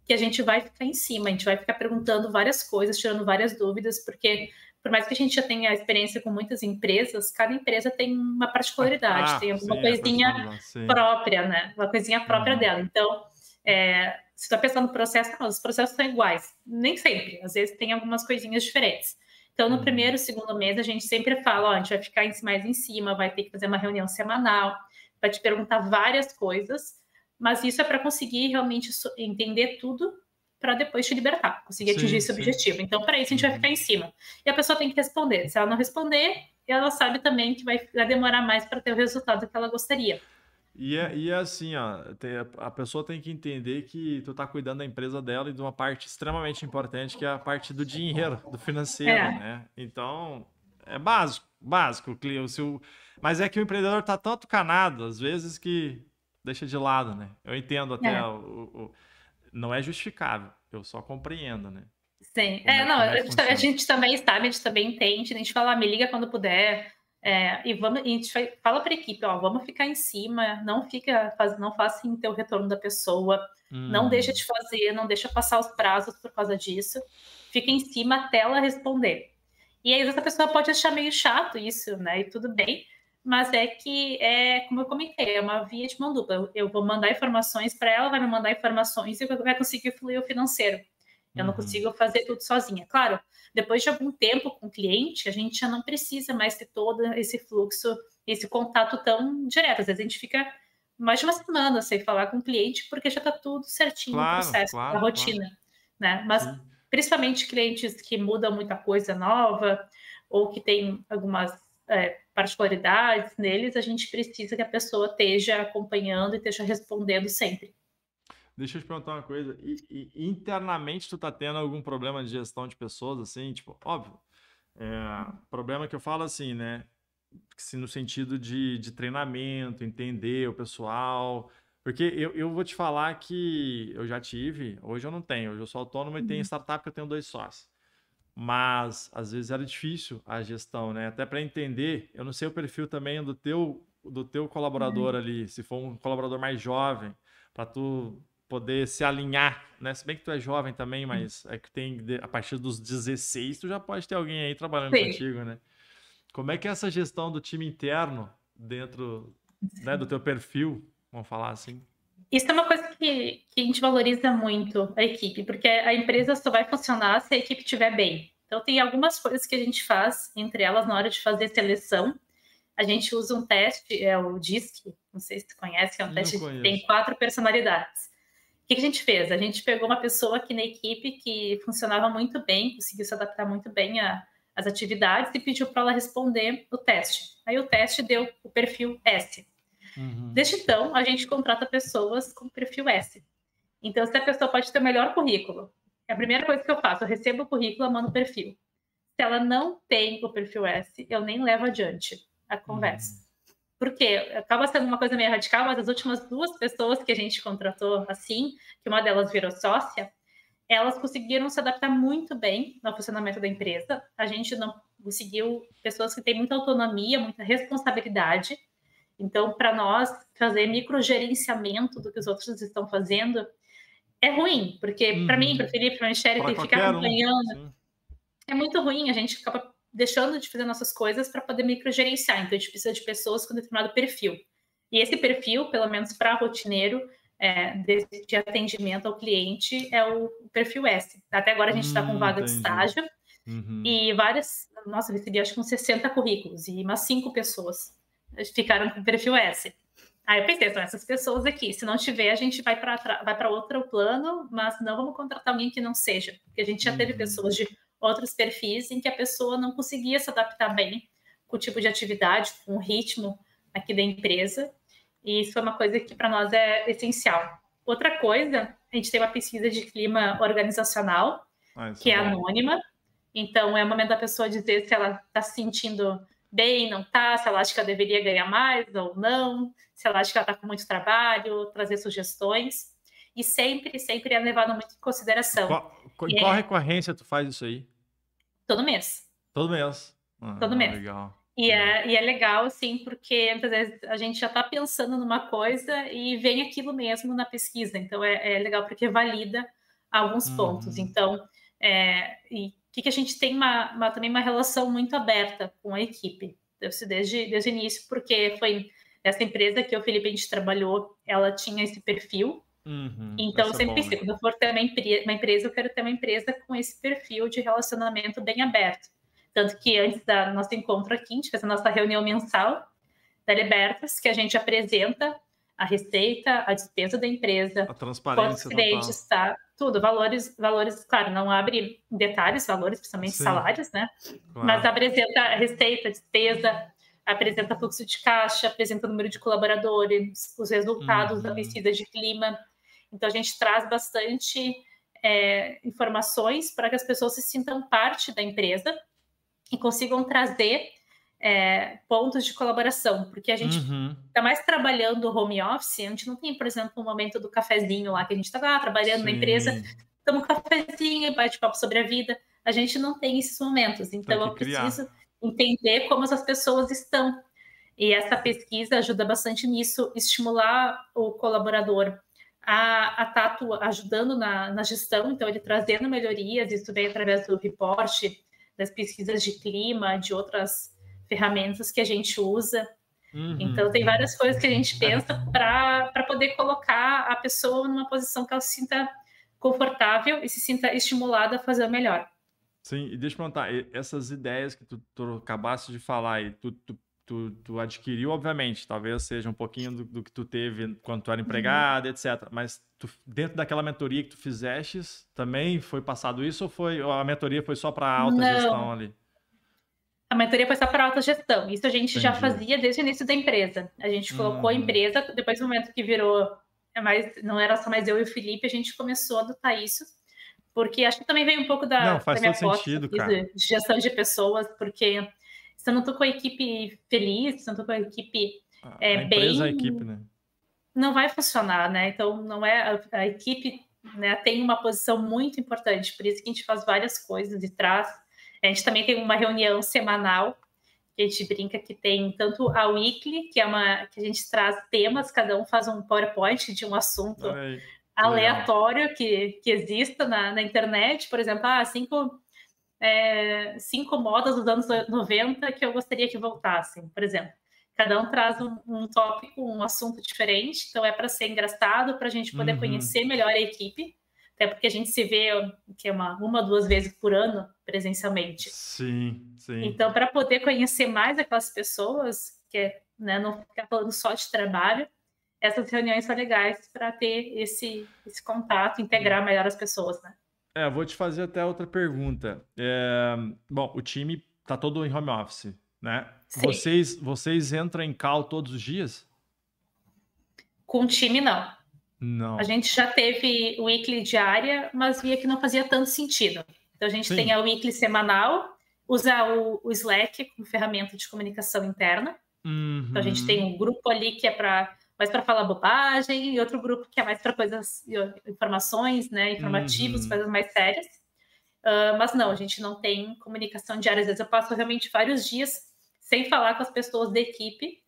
que a gente vai ficar em cima, a gente vai ficar perguntando várias coisas, tirando várias dúvidas, porque por mais que a gente já tenha experiência com muitas empresas, cada empresa tem uma particularidade, tem alguma Sim, a coisinha personalidade, sim. própria, né? Uma coisinha própria dela. Então, se está pensando no processo, não, os processos são iguais. Nem sempre, às vezes tem algumas coisinhas diferentes. Então, no primeiro, segundo mês, a gente sempre fala, ó, a gente vai ficar mais em cima, vai ter que fazer uma reunião semanal, vai te perguntar várias coisas, mas isso é para conseguir realmente entender tudo para depois te libertar, conseguir atingir esse objetivo. Então, para isso, a gente vai ficar em cima. E a pessoa tem que responder. Se ela não responder, ela sabe também que vai demorar mais para ter o resultado que ela gostaria. E é assim, ó, a pessoa tem que entender que tu tá cuidando da empresa dela e de uma parte extremamente importante, que é a parte do dinheiro, do financeiro, né? Então, é básico. Mas é que o empreendedor tá tão atucanado, às vezes, que deixa de lado, né? Eu entendo até, não é justificável, eu só compreendo, né? Sim. Como é que A funciona. gente também sabe, a gente também entende, a gente fala, me liga quando puder, e a gente fala para a equipe, ó, vamos ficar em cima, não faça ter o retorno da pessoa, não deixa de fazer, não deixa passar os prazos por causa disso, fica em cima até ela responder. E aí essa pessoa pode achar meio chato isso, né? E tudo bem, mas como eu comentei, é uma via de mão dupla. Eu vou mandar informações para ela, vai me mandar informações e vai conseguir fluir o financeiro. Eu não consigo fazer tudo sozinha. Claro, depois de algum tempo com o cliente, a gente já não precisa mais ter todo esse fluxo, esse contato tão direto. Às vezes a gente fica mais de uma semana sem falar com o cliente, porque já está tudo certinho no processo, a rotina. Né? Mas principalmente clientes que mudam muita coisa nova, ou que tem algumas particularidades neles, a gente precisa que a pessoa esteja acompanhando e esteja respondendo sempre. Deixa eu te perguntar uma coisa. Internamente tu tá tendo algum problema de gestão de pessoas, assim? Tipo, óbvio. Problema que eu falo assim, né? Se no sentido de treinamento, entender o pessoal. Porque eu vou te falar que eu já tive, hoje eu não tenho, hoje eu sou autônomo e tenho startup que eu tenho 2 sócios. Mas às vezes era difícil a gestão, né? Até para entender, eu não sei o perfil também do teu colaborador ali, se for um colaborador mais jovem, para tu poder se alinhar, né? Se bem que tu é jovem também, mas é que a partir dos 16 tu já pode ter alguém aí trabalhando Sim. contigo, né? Como é que é essa gestão do time interno dentro, né, do teu perfil, vamos falar assim? Isso é uma coisa que a gente valoriza muito a equipe, porque a empresa só vai funcionar se a equipe estiver bem. Então, tem algumas coisas que a gente faz, entre elas, na hora de fazer seleção. A gente usa um teste, é o DISC, não sei se você conhece, que é um teste que tem 4 personalidades. O que a gente fez? A gente pegou uma pessoa aqui na equipe que funcionava muito bem, conseguiu se adaptar muito bem às atividades e pediu para ela responder o teste. Aí o teste deu o perfil S. Desde então, a gente contrata pessoas com perfil S. Então, se a pessoa pode ter o melhor currículo, a primeira coisa que eu faço, eu recebo o currículo, eu mando o perfil. Se ela não tem o perfil S, eu nem levo adiante a conversa. Porque acaba sendo uma coisa meio radical, mas as últimas 2 pessoas que a gente contratou assim, que uma delas virou sócia, elas conseguiram se adaptar muito bem no funcionamento da empresa. A gente não conseguiu pessoas que têm muita autonomia, muita responsabilidade. Então, para nós, fazer microgerenciamento do que os outros estão fazendo é ruim, porque para mim, para o Felipe, para a Michelle, tem que ficar acompanhando. É muito ruim, a gente acaba deixando de fazer nossas coisas para poder microgerenciar. Então, a gente precisa de pessoas com determinado perfil. E esse perfil, pelo menos para rotineiro, de atendimento ao cliente, é o perfil S. Até agora a gente está com vaga de estágio e nossa, eu recebi acho que uns 60 currículos e umas 5 pessoas ficaram com o perfil S. Aí eu pensei, são essas pessoas aqui. Se não tiver, a gente vai para outro plano, mas não vamos contratar alguém que não seja. Porque a gente já teve pessoas de outros perfis em que a pessoa não conseguia se adaptar bem com o tipo de atividade, com o ritmo aqui da empresa. E isso foi uma coisa que para nós é essencial. Outra coisa, a gente tem uma pesquisa de clima organizacional, que é anônima. Então, é o momento da pessoa dizer se ela está se sentindo bem, não está, se ela acha que ela deveria ganhar mais ou não, se ela acha que ela está com muito trabalho, trazer sugestões. E sempre, sempre é levado muito em consideração. Qual recorrência tu faz isso aí? Todo mês. Todo mês? Todo mês. Legal. E é legal, assim, porque muitas vezes a gente já está pensando numa coisa e vem aquilo mesmo na pesquisa. Então, é legal porque valida alguns pontos. Uhum. Então, e que a gente tem também uma relação muito aberta com a equipe, desde o início, porque foi essa empresa que o Felipe, a gente trabalhou, ela tinha esse perfil. Então, eu Isso é sempre bom, pensei, né? quando eu for ter uma empresa, eu quero ter uma empresa com esse perfil de relacionamento bem aberto. Tanto que antes do nosso encontro aqui, a gente fez a nossa reunião mensal da Libertas, que a gente apresenta a receita, a despesa da empresa, A quantos transparência total. clientes, tá? Tudo, valores, claro, não abre detalhes, valores, principalmente Sim, salários, né? Mas claro. apresenta a receita, a despesa, apresenta fluxo de caixa, apresenta o número de colaboradores, os resultados da Uhum. pesquisa de clima. Então, a gente traz bastante informações para que as pessoas se sintam parte da empresa e consigam trazer pontos de colaboração, porque a gente Uhum. está mais trabalhando home office, a gente não tem, por exemplo, um momento do cafezinho lá, que a gente está lá trabalhando na empresa, Sim, toma um cafezinho, bate-papo sobre a vida. A gente não tem esses momentos, tem então que eu preciso criar. entender como essas pessoas estão. E essa pesquisa ajuda bastante nisso, estimular o colaborador a estar ajudando na gestão, então ele trazendo melhorias, isso vem através do reporte, das pesquisas de clima, de outras ferramentas que a gente usa. Então, Uhum. tem várias coisas que a gente É, pensa para poder colocar a pessoa numa posição que ela se sinta confortável e se sinta estimulada a fazer o melhor. sim, e deixa eu perguntar, essas ideias que tu acabaste de falar aí, tu adquiriu, obviamente, talvez seja um pouquinho do que tu teve quando tu era empregado, etc. Mas dentro daquela mentoria que tu fizestes, também foi passado isso ou a mentoria foi só para alta gestão Não, ali? a mentoria foi só para autogestão. Isso a gente já Entendi. fazia desde o início da empresa. A gente colocou a Uhum. empresa, depois do momento que virou, não era só mais eu e o Felipe, a gente começou a adotar isso, porque acho que também veio um pouco Não, da faz todo minha foto que eu sentido, fiz cara. de gestão de pessoas, porque se eu não estou com a equipe feliz, se eu não estou com a equipe A empresa, a equipe, bem, né? não vai funcionar, né? Então, não é a equipe, né, tem uma posição muito importante, por isso que a gente faz várias coisas de trás. A gente também tem uma reunião semanal, que a gente brinca que tem tanto a weekly, que é uma que a gente traz temas, cada um faz um PowerPoint de um assunto Olha aí, que legal. aleatório que exista na internet, por exemplo, cinco modas dos anos 90 que eu gostaria que voltassem, por exemplo. Cada um traz um tópico, um assunto diferente, então é para ser engraçado, para a gente poder Uhum. conhecer melhor a equipe, até porque a gente se vê que é uma 2 vezes por ano presencialmente. Sim, sim. Então, para poder conhecer mais aquelas pessoas, né, não ficar falando só de trabalho, essas reuniões são legais para ter esse contato, integrar melhor as pessoas, né? É, vou te fazer até outra pergunta. Bom, o time tá todo em home office, né? Sim. Vocês entram em call todos os dias? Com o time, não. A Não. gente já teve weekly diária, mas via que não fazia tanto sentido. Então, a gente tem Sim. a weekly semanal, usa o Slack como ferramenta de comunicação interna. Então, a gente tem Uhum. um grupo ali que é mais para falar bobagem e outro grupo que é mais para coisas, informações, né, informativos, Uhum. coisas mais sérias. Mas não, a gente não tem comunicação diária. Às vezes eu passo realmente vários dias sem falar com as pessoas da equipe,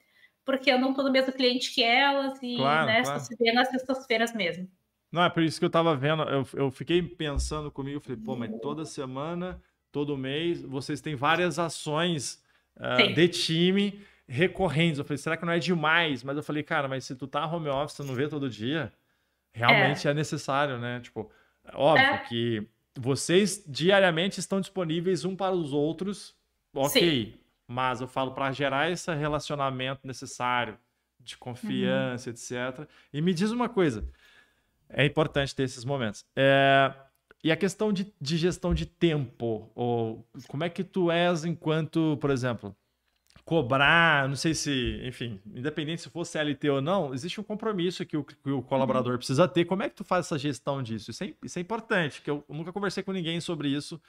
porque eu não estou no mesmo cliente que elas e, Claro, né, só claro. se vê nas sextas-feiras mesmo. Não, é por isso que eu tava vendo. Eu fiquei pensando comigo, falei, pô, mas toda semana, todo mês, vocês têm várias ações Sim, de time recorrentes. Eu falei, será que não é demais? Mas eu falei, cara, mas se tu tá home office, tu não vê todo dia, realmente é, é necessário, né? Tipo, é óbvio é, que vocês diariamente estão disponíveis um para os outros, sim. ok. Mas eu falo para gerar esse relacionamento necessário, de Uhum. confiança, etc. E me diz uma coisa, é importante ter esses momentos. E a questão de gestão de tempo, ou como é que tu és enquanto, por exemplo, cobrar, não sei se, enfim, independente se for CLT ou não, existe um compromisso que o Uhum. colaborador precisa ter. Como é que tu faz essa gestão disso? Isso é importante, que eu nunca conversei com ninguém sobre isso,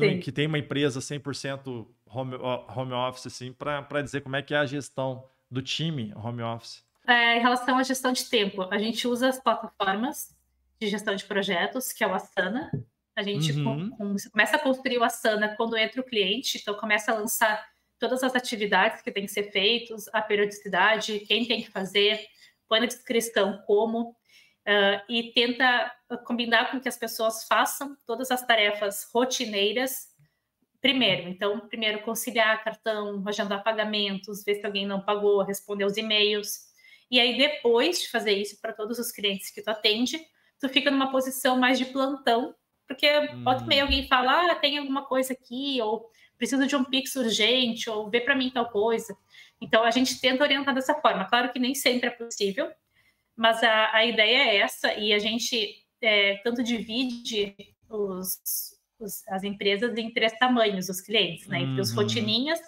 Sim. que tem uma empresa 100% home office, assim, para dizer como é que é a gestão do time home office. Em relação à gestão de tempo, a gente usa as plataformas de gestão de projetos, que é o Asana. A gente Uhum, começa a construir o Asana quando entra o cliente, então começa a lançar todas as atividades que têm que ser feitas, a periodicidade, quem tem que fazer, põe na descrição como. e tenta combinar com que as pessoas façam todas as tarefas rotineiras primeiro. Então, primeiro conciliar cartão, agendar pagamentos, ver se alguém não pagou, responder os e-mails. E aí, depois de fazer isso para todos os clientes que tu atende, tu fica numa posição mais de plantão, porque volta e meia alguém fala, tem alguma coisa aqui, ou preciso de um Pix urgente, ou vê para mim tal coisa. Então, a gente tenta orientar dessa forma. Claro que nem sempre é possível, mas a ideia é essa, e a gente tanto divide as empresas em 3 tamanhos, os clientes, né? Entre os rotininhas,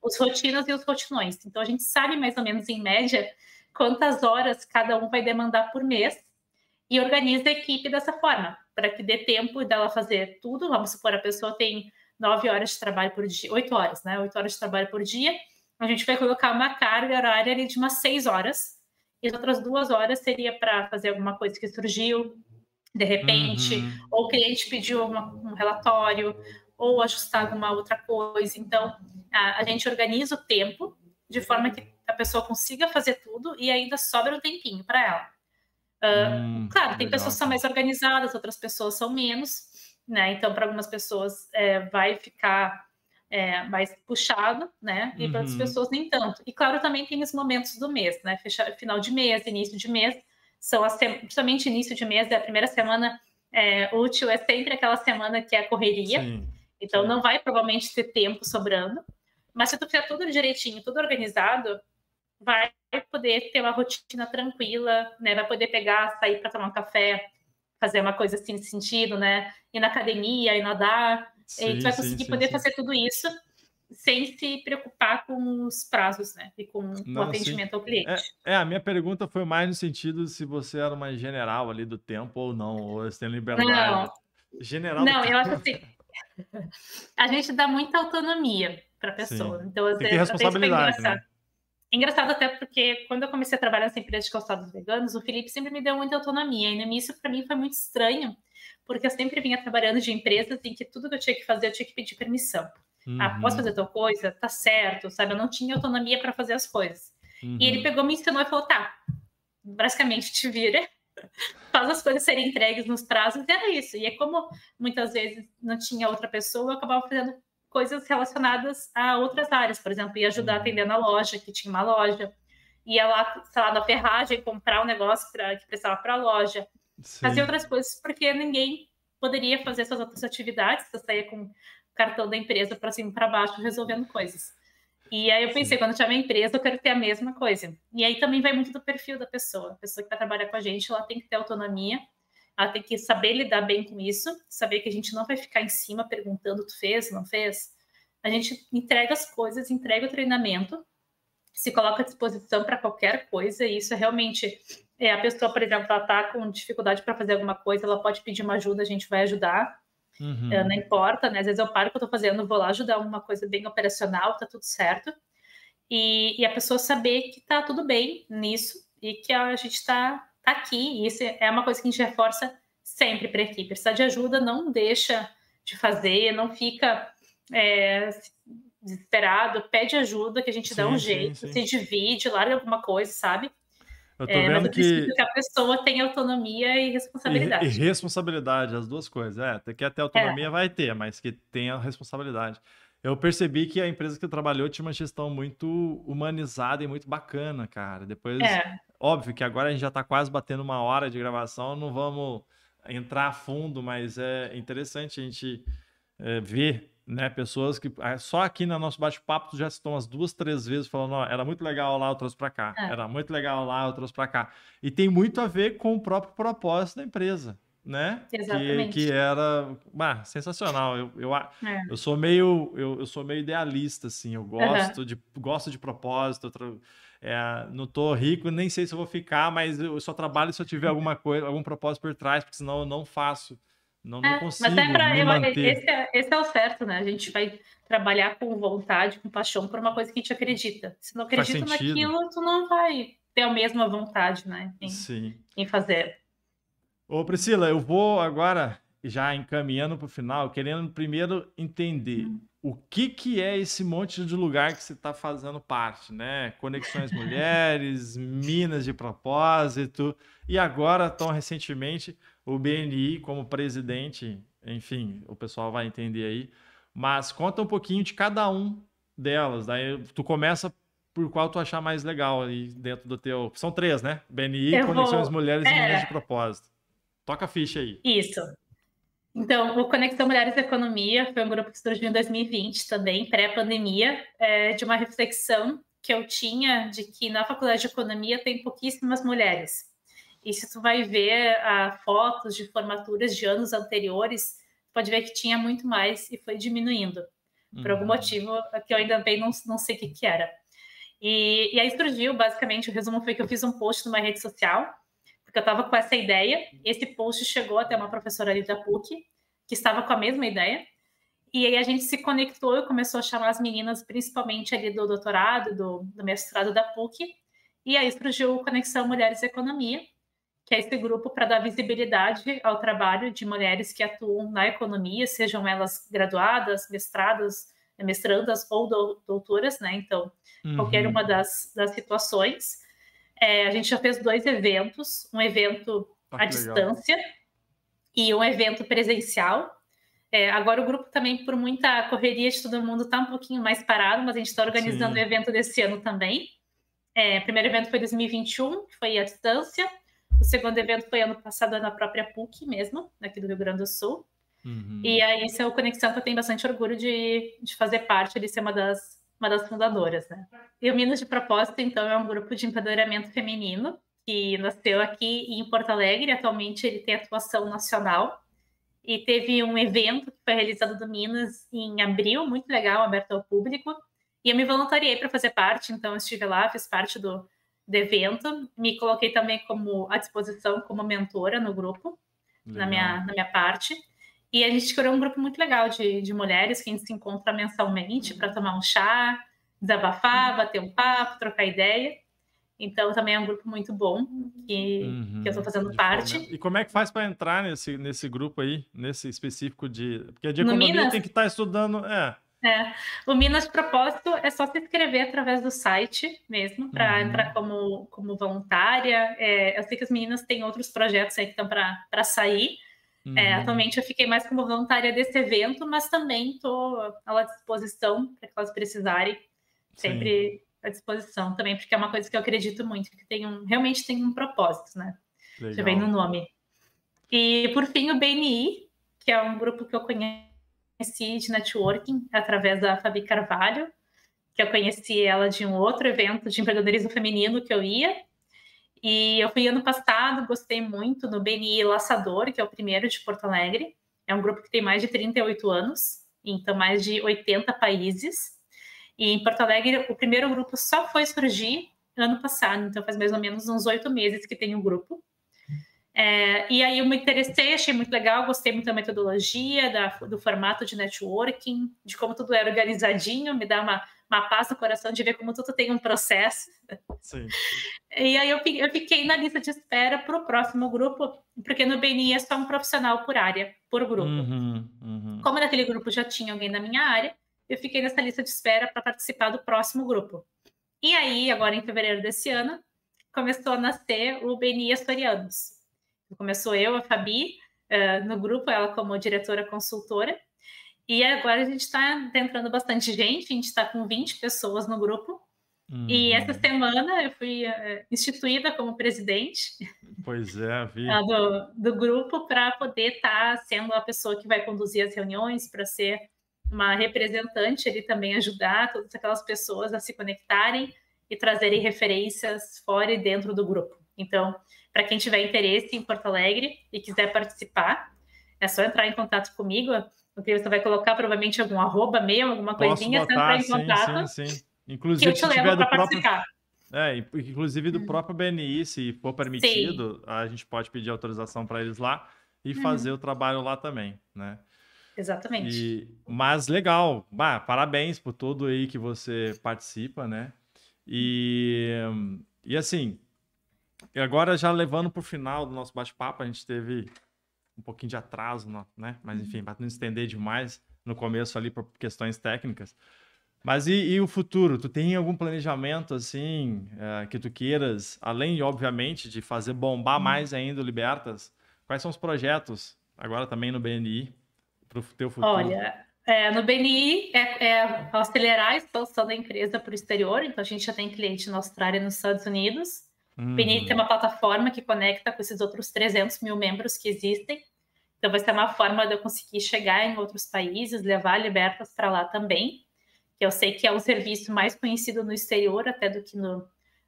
os rotinas e os rotinões. Então, a gente sabe mais ou menos, em média, quantas horas cada um vai demandar por mês e organiza a equipe dessa forma, para que dê tempo dela fazer tudo. Vamos supor, a pessoa tem 9 horas de trabalho por dia, 8 horas, né? 8 horas de trabalho por dia. A gente vai colocar uma carga horária ali de umas 6 horas, e as outras 2 horas seria para fazer alguma coisa que surgiu de repente, ou o cliente pediu um relatório, ou ajustar alguma outra coisa. Então, a gente organiza o tempo de forma que a pessoa consiga fazer tudo e ainda sobra um tempinho para ela. Claro, tem pessoas que são mais organizadas, outras pessoas são menos, né? Então, para algumas pessoas vai ficar mais puxado, né? E para outras pessoas nem tanto. E claro, também tem os momentos do mês, né? Final de mês, início de mês, são principalmente início de mês, a primeira semana útil é sempre aquela semana que é a correria. Então, não vai provavelmente ter tempo sobrando. Mas se tu fizer tudo direitinho, tudo organizado, vai poder ter uma rotina tranquila, né? Vai poder sair para tomar um café, fazer uma coisa assim nesse sentido, né? Ir na academia, ir nadar. E tu vai conseguir poder fazer tudo isso sem se preocupar com os prazos, né? E com o atendimento ao cliente. A minha pergunta foi mais no sentido se você era uma general ali do tempo ou não, ou você tem liberdade. General não, eu acho assim, a gente dá muita autonomia para a pessoa. Então, às tem que ter responsabilidade, né? Engraçado até porque quando eu comecei a trabalhar nessa empresa de calçados veganos, o Felipe sempre me deu muita autonomia. E no início, para mim, foi muito estranho, porque eu sempre vinha trabalhando de empresas em que tudo que eu tinha que fazer, eu tinha que pedir permissão. Posso fazer tal coisa? Tá certo, sabe? Eu não tinha autonomia para fazer as coisas. E ele pegou, me ensinou e falou, tá, basicamente te vira, faz as coisas serem entregues nos prazos, e era isso. E é como muitas vezes não tinha outra pessoa, eu acabava fazendo coisas relacionadas a outras áreas. Por exemplo, ia ajudar a atender na loja, que tinha uma loja. Ia lá, sei lá, na ferragem, comprar um negócio que precisava para a loja. Fazia outras coisas, porque ninguém poderia fazer essas outras atividades. Você saía com o cartão da empresa para cima e para baixo, resolvendo coisas. E aí eu pensei, quando eu tiver minha empresa, eu quero ter a mesma coisa. E aí também vai muito do perfil da pessoa. A pessoa que vai trabalhar com a gente, ela tem que ter autonomia, ela tem que saber lidar bem com isso, saber que a gente não vai ficar em cima perguntando, tu fez, não fez? A gente entrega as coisas, entrega o treinamento, se coloca à disposição para qualquer coisa, e isso é realmente... a pessoa, por exemplo, ela está com dificuldade para fazer alguma coisa, ela pode pedir uma ajuda, a gente vai ajudar. Não importa, né? Às vezes eu paro o que eu estou fazendo, vou lá ajudar uma coisa bem operacional, tá tudo certo. E a pessoa saber que tá tudo bem nisso e que a gente está aqui. E isso é uma coisa que a gente reforça sempre para a equipe. Precisar de ajuda, não deixa de fazer, não fica desesperado, pede ajuda que a gente dá um jeito, se divide, larga alguma coisa, sabe? Eu tô vendo mas eu preciso que a pessoa tenha autonomia e responsabilidade. E responsabilidade, as duas coisas. Quer ter autonomia, vai ter, mas que tenha responsabilidade. Eu percebi que a empresa que eu trabalhou tinha uma gestão muito humanizada e muito bacana, cara. Depois, óbvio que agora a gente já tá quase batendo 1 hora de gravação, não vamos entrar a fundo, mas é interessante a gente ver, né, pessoas que só aqui no nosso bate-papo já estão umas 2, 3 vezes falando, ó, era muito legal lá, eu trouxe para cá. Era muito legal lá, eu trouxe para cá. E tem muito a ver com o próprio propósito da empresa, né? Exatamente. Que era sensacional. Eu sou meio idealista, assim. Eu gosto de propósito. Não tô rico, nem sei se eu vou ficar, mas eu só trabalho se eu tiver alguma coisa, algum propósito por trás, porque senão eu não faço. Não consigo me manter. Esse é o certo, né? A gente vai trabalhar com vontade, com paixão por uma coisa que a gente acredita. Se não acredita naquilo, tu não vai ter a mesma vontade, né? Em fazer. Ô, Priscila, eu vou agora, já encaminhando para o final, querendo primeiro entender o que é esse monte de lugar que você está fazendo parte, né? Conexões Mulheres, Minas de Propósito, e agora, tão recentemente, o BNI como presidente, enfim, o pessoal vai entender aí. Mas conta um pouquinho de cada um delas. Daí tu começa por qual tu achar mais legal aí dentro do teu. São três, né? BNI, Eu Conexões vou. Mulheres e Minas de Propósito. Toca a ficha aí. Isso. Então, o Conexão Mulheres e Economia foi um grupo que surgiu em 2020 também, pré-pandemia, de uma reflexão que eu tinha de que na faculdade de economia tem pouquíssimas mulheres. E se tu vai ver fotos de formaturas de anos anteriores, pode ver que tinha muito mais e foi diminuindo. Por algum motivo que eu ainda bem não sei o que era. E aí surgiu, basicamente, o resumo foi que eu fiz um post numa rede social, porque eu estava com essa ideia. Esse post chegou até uma professora ali da PUC, que estava com a mesma ideia. E aí a gente se conectou e começou a chamar as meninas, principalmente ali do doutorado, do mestrado da PUC. E aí surgiu o Conexão Mulheres e Economia, que é esse grupo para dar visibilidade ao trabalho de mulheres que atuam na economia, sejam elas graduadas, mestrandas ou doutoras, né? Então, qualquer uma das situações. A gente já fez 2 eventos, um evento à distância e um evento presencial. Agora o grupo também, por muita correria de todo mundo, está um pouquinho mais parado, mas a gente está organizando o evento desse ano também. O primeiro evento foi em 2021, que foi à distância. O segundo evento foi ano passado na própria PUC mesmo, aqui do Rio Grande do Sul. E aí esse é o Conexão que eu tenho bastante orgulho de fazer parte, de ser uma das fundadoras, né? E o Minas de Propósito, então, é um grupo de empoderamento feminino que nasceu aqui em Porto Alegre. Atualmente ele tem atuação nacional. E teve um evento que foi realizado do Minas em abril, muito legal, aberto ao público. E eu me voluntariei para fazer parte, então eu estive lá, fiz parte do evento. Me coloquei também à disposição como mentora no grupo, na minha parte. E a gente criou um grupo muito legal de mulheres que a gente se encontra mensalmente para tomar um chá, desabafar, bater um papo, trocar ideia. Então também é um grupo muito bom que eu estou fazendo parte. E como é que faz para entrar nesse grupo aí, nesse específico de. Porque de No economia Minas, tem que estar estudando. o Minas de Propósito é só se inscrever através do site mesmo, para entrar como voluntária. Eu sei que as meninas têm outros projetos aí que estão para sair. Atualmente eu fiquei mais como voluntária desse evento, mas também estou à disposição para que elas precisarem, sempre à disposição também, porque é uma coisa que eu acredito muito, que realmente tem um propósito, né? Legal. Já vem no nome. E por fim o BNI, que é um grupo que eu conheci de networking através da Fabi Carvalho, que eu conheci ela de um outro evento de empreendedorismo feminino que eu ia. E eu fui ano passado, gostei muito no BNI Laçador, que é o primeiro de Porto Alegre. É um grupo que tem mais de 38 anos, então mais de 80 países. E em Porto Alegre, o primeiro grupo só foi surgir ano passado, então faz mais ou menos uns 8 meses que tem o grupo. E aí eu me interessei, achei muito legal, gostei muito da metodologia, do formato de networking, de como tudo é organizadinho, me dá uma paz no coração de ver como tudo tem um processo. Sim. E aí eu fiquei na lista de espera para o próximo grupo, porque no BNI é só um profissional por área, por grupo. Como naquele grupo já tinha alguém da minha área, eu fiquei nessa lista de espera para participar do próximo grupo. E aí, agora em fevereiro desse ano, começou a nascer o BNI Açorianos. Começou eu, a Fabi, no grupo, ela como diretora consultora. E agora a gente está entrando bastante gente, a gente está com 20 pessoas no grupo. E essa semana eu fui instituída como presidente do grupo para poder estar sendo a pessoa que vai conduzir as reuniões, para ser uma representante ali também, ajudar todas aquelas pessoas a se conectarem e trazerem referências fora e dentro do grupo. Então, para quem tiver interesse em Porto Alegre e quiser participar, é só entrar em contato comigo. O que você vai colocar provavelmente algum @, mail, alguma coisinha, botar, é só entrar em contato. Sim. Inclusive, que eu te levo para participar. Inclusive do próprio BNI, se for permitido, a gente pode pedir autorização para eles lá e fazer o trabalho lá também, né? Exatamente. Mas legal, parabéns por tudo aí que você participa, né? E assim, agora já levando para o final do nosso bate-papo, a gente teve um pouquinho de atraso, né? Mas enfim, para não estender demais, no começo ali por questões técnicas. Mas e o futuro? Tu tem algum planejamento assim que tu queiras, além, obviamente, de fazer bombar mais ainda o Libertas? Quais são os projetos agora também no BNI para o teu futuro? Olha, no BNI é acelerar a expansão da empresa para o exterior. Então, a gente já tem cliente na Austrália e nos Estados Unidos. O BNI tem uma plataforma que conecta com esses outros 300 mil membros que existem. Então, vai ser uma forma de eu conseguir chegar em outros países, levar a Libertas para lá também, que eu sei que é um serviço mais conhecido no exterior até do que no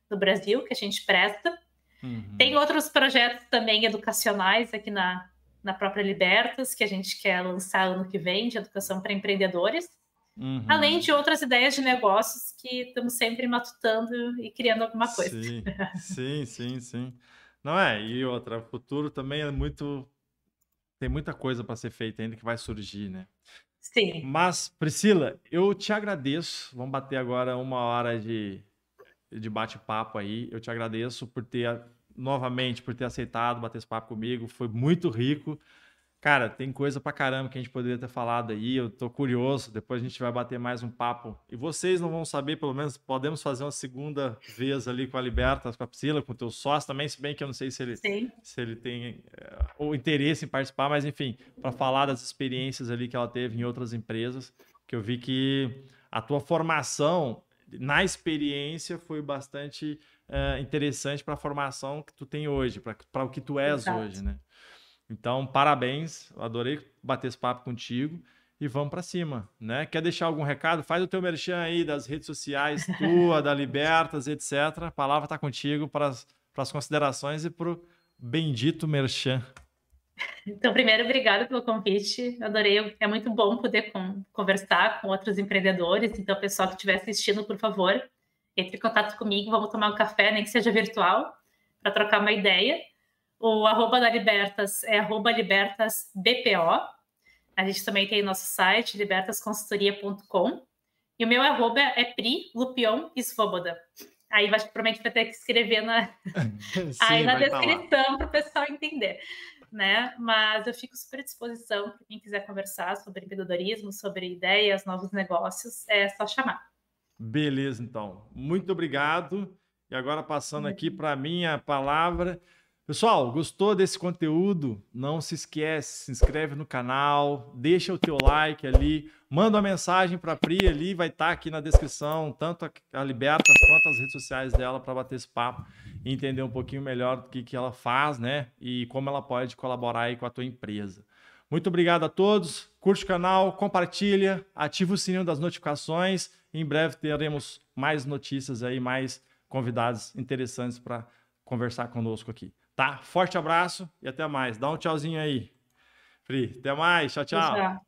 Brasil, que a gente presta. Tem outros projetos também educacionais aqui na própria Libertas, que a gente quer lançar ano que vem, de educação para empreendedores, além de outras ideias de negócios que estamos sempre matutando e criando alguma coisa. Sim. Não e outra, o futuro também tem muita coisa para ser feita ainda que vai surgir, né? Sim. Mas, Priscila, eu te agradeço. Vamos bater agora 1 hora de bate-papo aí. Eu te agradeço novamente, por ter aceitado bater esse papo comigo. Foi muito rico. Cara, tem coisa pra caramba que a gente poderia ter falado aí. Eu tô curioso. Depois a gente vai bater mais um papo. E vocês não vão saber, pelo menos podemos fazer uma segunda vez ali com a Libertas, com a Priscila, com o teu sócio também, se bem que eu não sei se ele tem o interesse em participar, mas enfim, para falar das experiências ali que ela teve em outras empresas, que eu vi que a tua formação na experiência foi bastante interessante para a formação que tu tem hoje, para o que tu és hoje, né? Então, parabéns, eu adorei bater esse papo contigo e vamos para cima, né? Quer deixar algum recado? Faz o teu merchan aí das redes sociais, tua, da Libertas, etc. A palavra está contigo para as considerações e para o bendito merchan. Então, primeiro, obrigada pelo convite. Adorei. É muito bom poder conversar com outros empreendedores. Então, pessoal que estiver assistindo, por favor, entre em contato comigo. Vamos tomar um café, nem que seja virtual, para trocar uma ideia. O @ da Libertas é @libertasbpo. A gente também tem nosso site, libertasconsultoria.com. E o meu @ é Pri Lupion Svoboda. Aí provavelmente vai ter que escrever aí na descrição para o pessoal entender. Né? Mas eu fico super à disposição para quem quiser conversar sobre empreendedorismo, sobre ideias, novos negócios, é só chamar. Beleza, então. Muito obrigado. E agora passando aqui para a minha palavra. Pessoal, gostou desse conteúdo? Não se esquece, se inscreve no canal, deixa o teu like ali, manda uma mensagem para a Pri ali, vai estar aqui na descrição, tanto a Libertas quanto as redes sociais dela para bater esse papo e entender um pouquinho melhor do que ela faz, né? E como ela pode colaborar aí com a tua empresa. Muito obrigado a todos, curte o canal, compartilha, ativa o sininho das notificações. Em breve teremos mais notícias aí, mais convidados interessantes para conversar conosco aqui. Tá? Forte abraço e até mais. Dá um tchauzinho aí. Pri, até mais. Tchau, tchau.